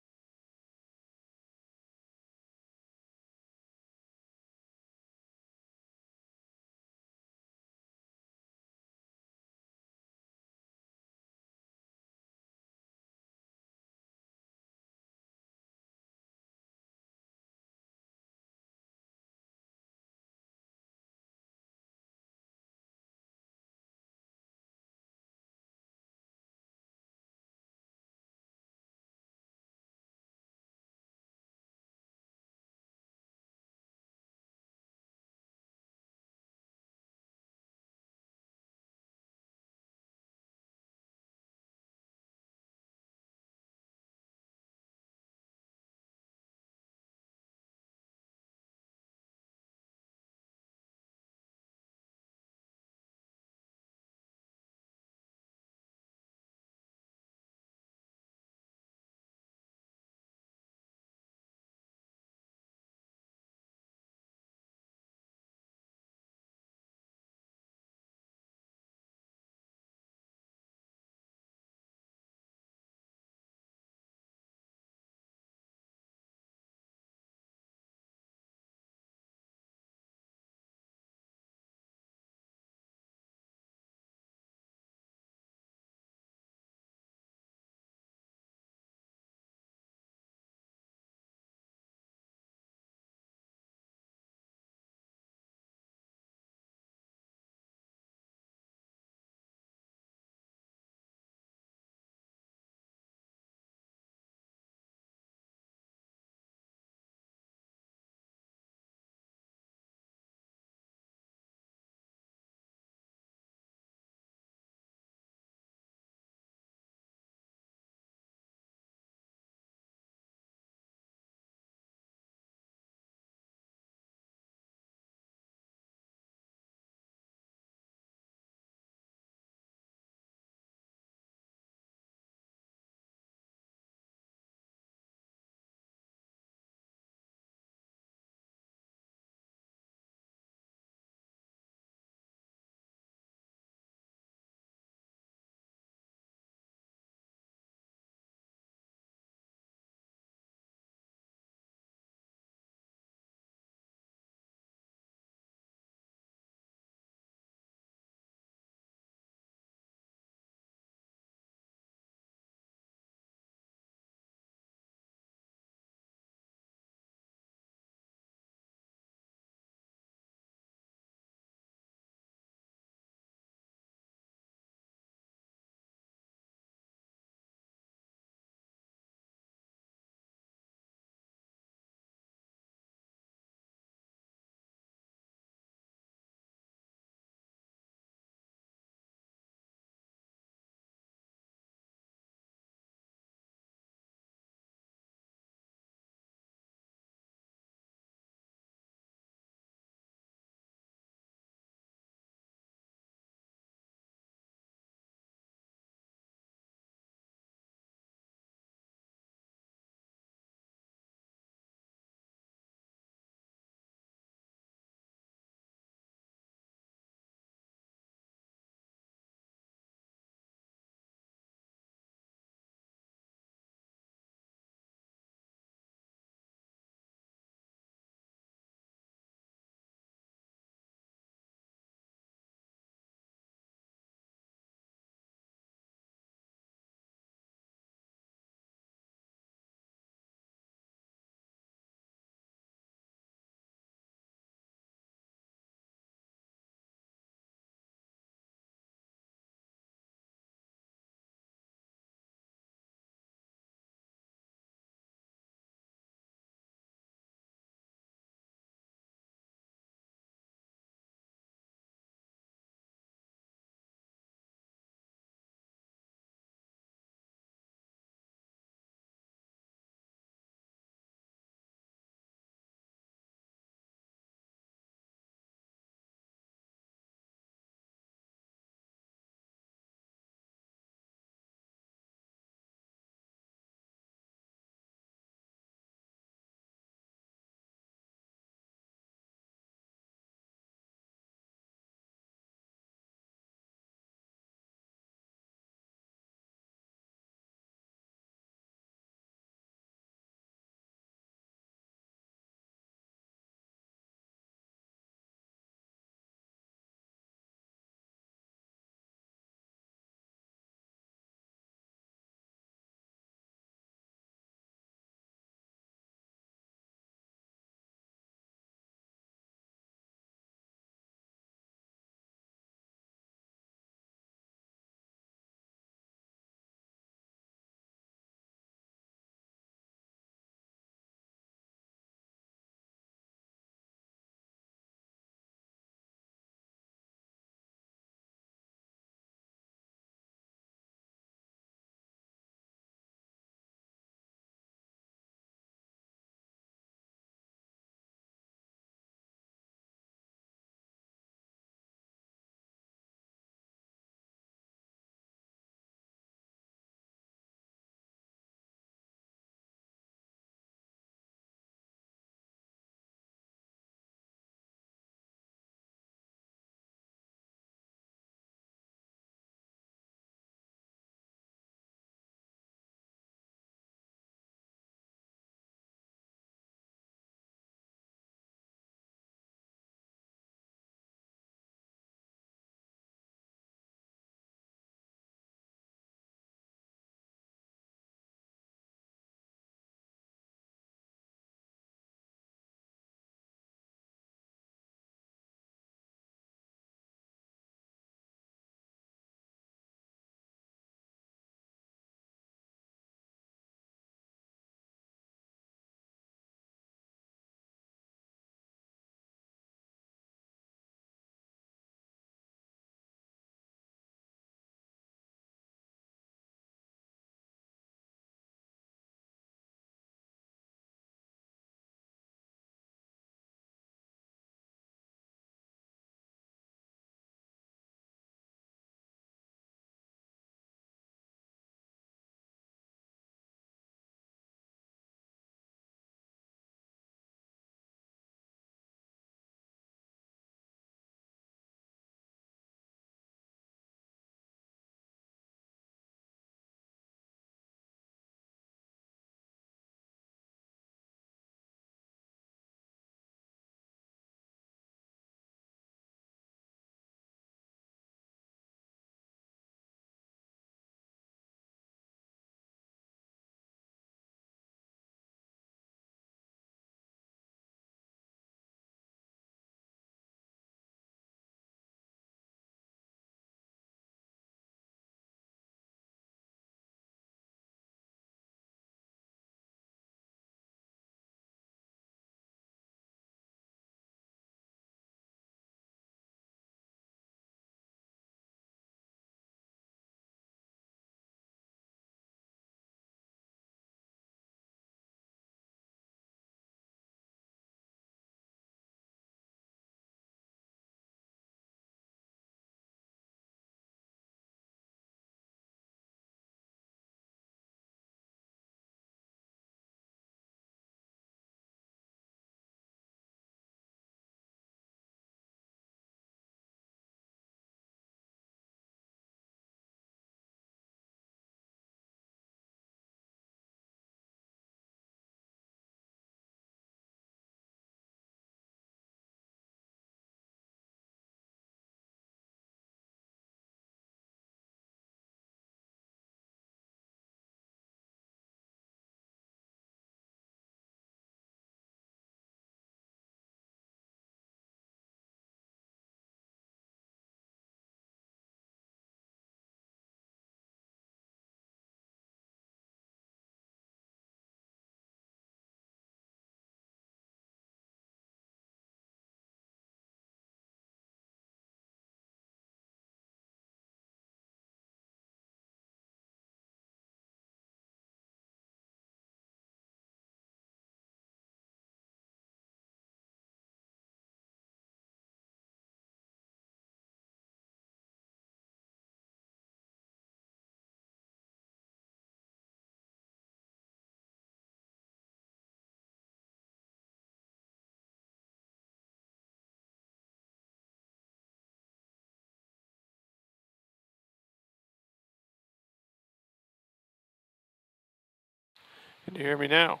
Can you hear me now?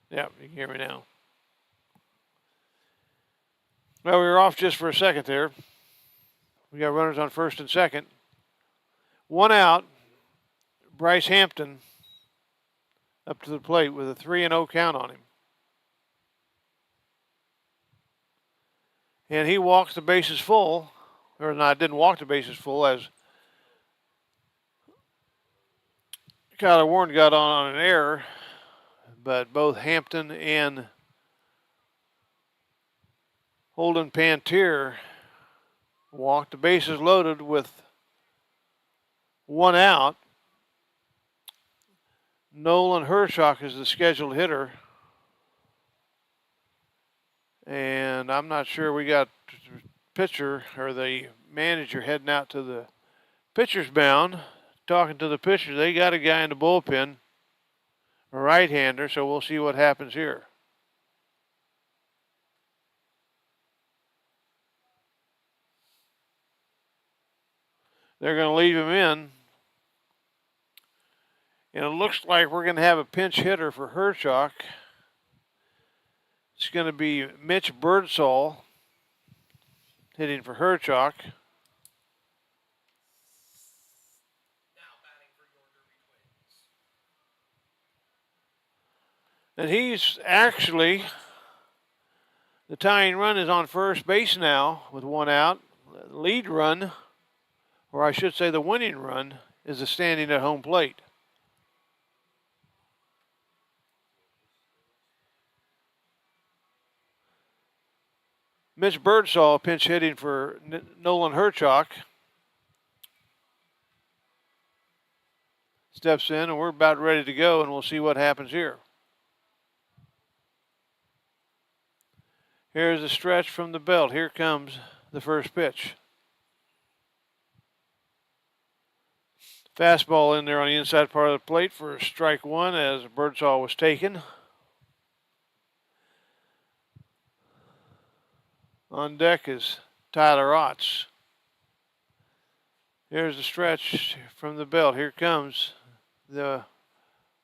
Yeah, you can hear me now. Well, we were off just for a second there. We got runners on first and second. One out. Bryce Hampton up to the plate with a 3-0 count on him. And he walks the bases full. Or not, didn't walk the bases full as Kyler Warren got on an error. But both Hampton and Holden Pantier walked. The bases loaded with one out. Nolan Hershock is the scheduled hitter. And I'm not sure we got the pitcher or the manager heading out to the pitcher's mound, talking to the pitcher. They got a guy in the bullpen, a right-hander, so we'll see what happens here. They're going to leave him in. And it looks like we're going to have a pinch hitter for Hershock. It's going to be Mitch Birdsall hitting for Hershock. Now batting for your Derby Twins. And he's actually, the tying run is on first base now with one out. The lead run, or I should say the winning run, is standing at home plate. Mitch Birdsall pinch hitting for Nolan Hershock. Steps in, and we're about ready to go, and we'll see what happens here. Here's the stretch from the belt. Here comes the first pitch. Fastball in there on the inside part of the plate for strike one as Birdsall was taken. On deck is Tyler Otts. Here's the stretch from the belt. Here comes the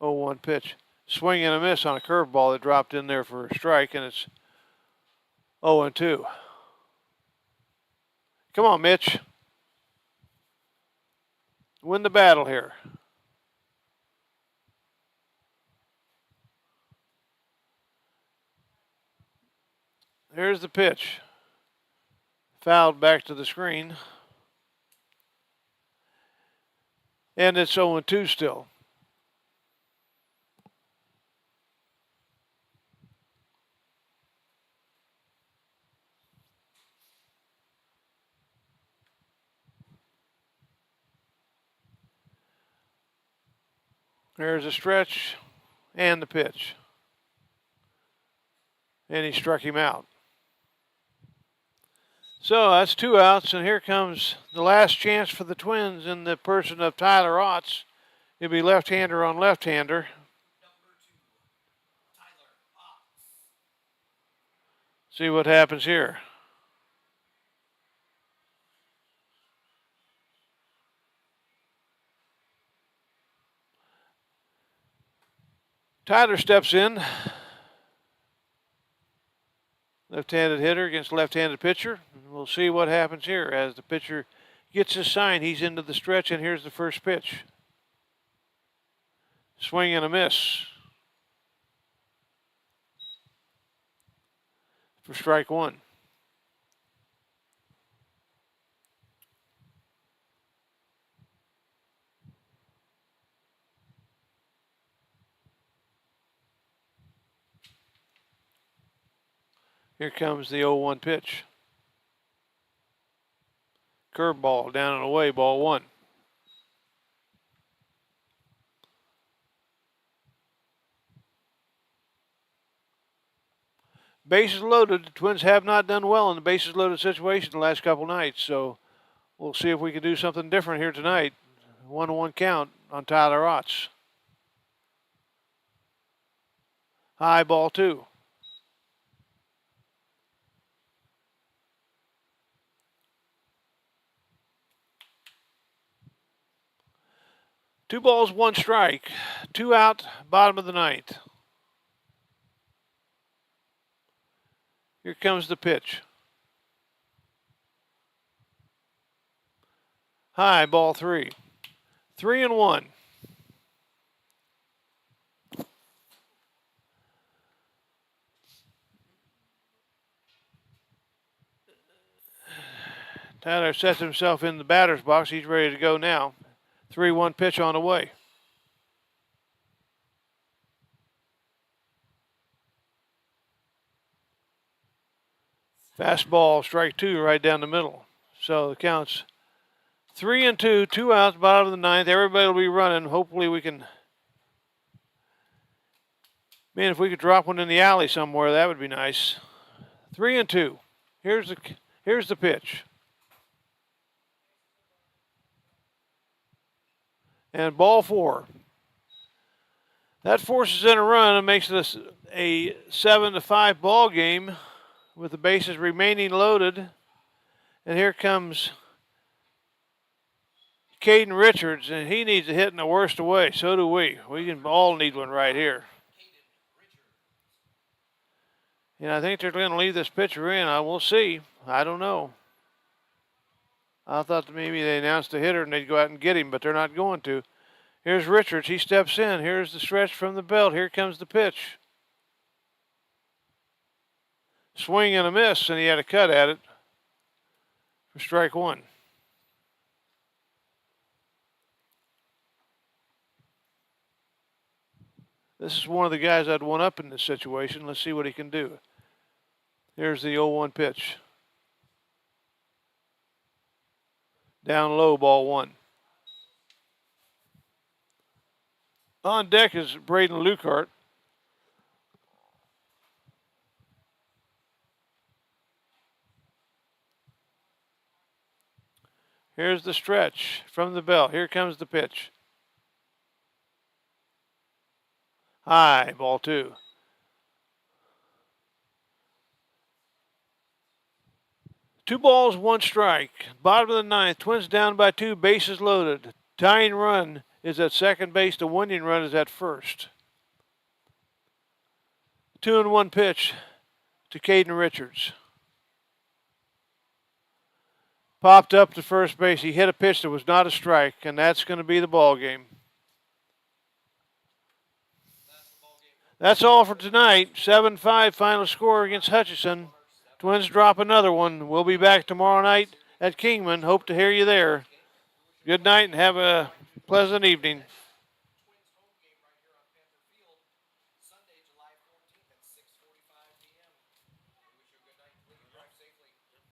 0-1 pitch. Swing and a miss on a curveball that dropped in there for a strike, and it's 0-2. Come on, Mitch. Win the battle here. Here's the pitch. Fouled back to the screen. And it's 0-2 still. There's a stretch and the pitch. And he struck him out. So that's 2 outs, and here comes the last chance for the Twins in the person of Tyler Otts. It'll be left-hander on left-hander. Number 2, Tyler Otts. See what happens here. Tyler steps in. Left-handed hitter against left-handed pitcher. We'll see what happens here as the pitcher gets his sign. He's into the stretch, and here's the first pitch. Swing and a miss for strike one. Here comes the 0-1 pitch. Curveball down and away, ball one. Bases loaded. The Twins have not done well in the bases loaded situation the last couple nights, so we'll see if we can do something different here tonight. 1-1 count on Tyler Otts. High, ball two. Two balls, one strike. 2 out, bottom of the ninth. Here comes the pitch. High, ball 3. 3-1. Tyler sets himself in the batter's box. He's ready to go now. 3-1 pitch on the way. Fastball, strike 2 right down the middle. So the count's 3-2, 2 outs, bottom of the ninth. Everybody will be running. Hopefully we can. Man, if we could drop one in the alley somewhere, that would be nice. 3-2. Here's the pitch. And ball 4. That forces in a run and makes it a 7-5 ball game with the bases remaining loaded. And here comes Caden Richards, and he needs a hit in the worst way. So do we. We can all need one right here. And I think they're going to leave this pitcher in. We'll see. I don't know. I thought that maybe they announced a hitter and they'd go out and get him, but they're not going to. Here's Richards. He steps in. Here's the stretch from the belt. Here comes the pitch. Swing and a miss, and he had a cut at it for strike 1. This is one of the guys I'd want up in this situation. Let's see what he can do. Here's the 0-1 pitch. Down low, ball 1. On deck is Braden Lukart. Here's the stretch from the belt. Here comes the pitch. High, ball 2. Two balls, 1 strike. Bottom of the ninth. Twins down by 2. Bases loaded. Tying run is at second base. The winning run is at first. 2-1 pitch to Caden Richards. Popped up to first base. He hit a pitch that was not a strike, and that's going to be the ball game. That's all for tonight. 7-5 final score against Hutchinson. Twins drop another one. We'll be back tomorrow night at Kingman. Hope to hear you there. Good night and have a pleasant evening.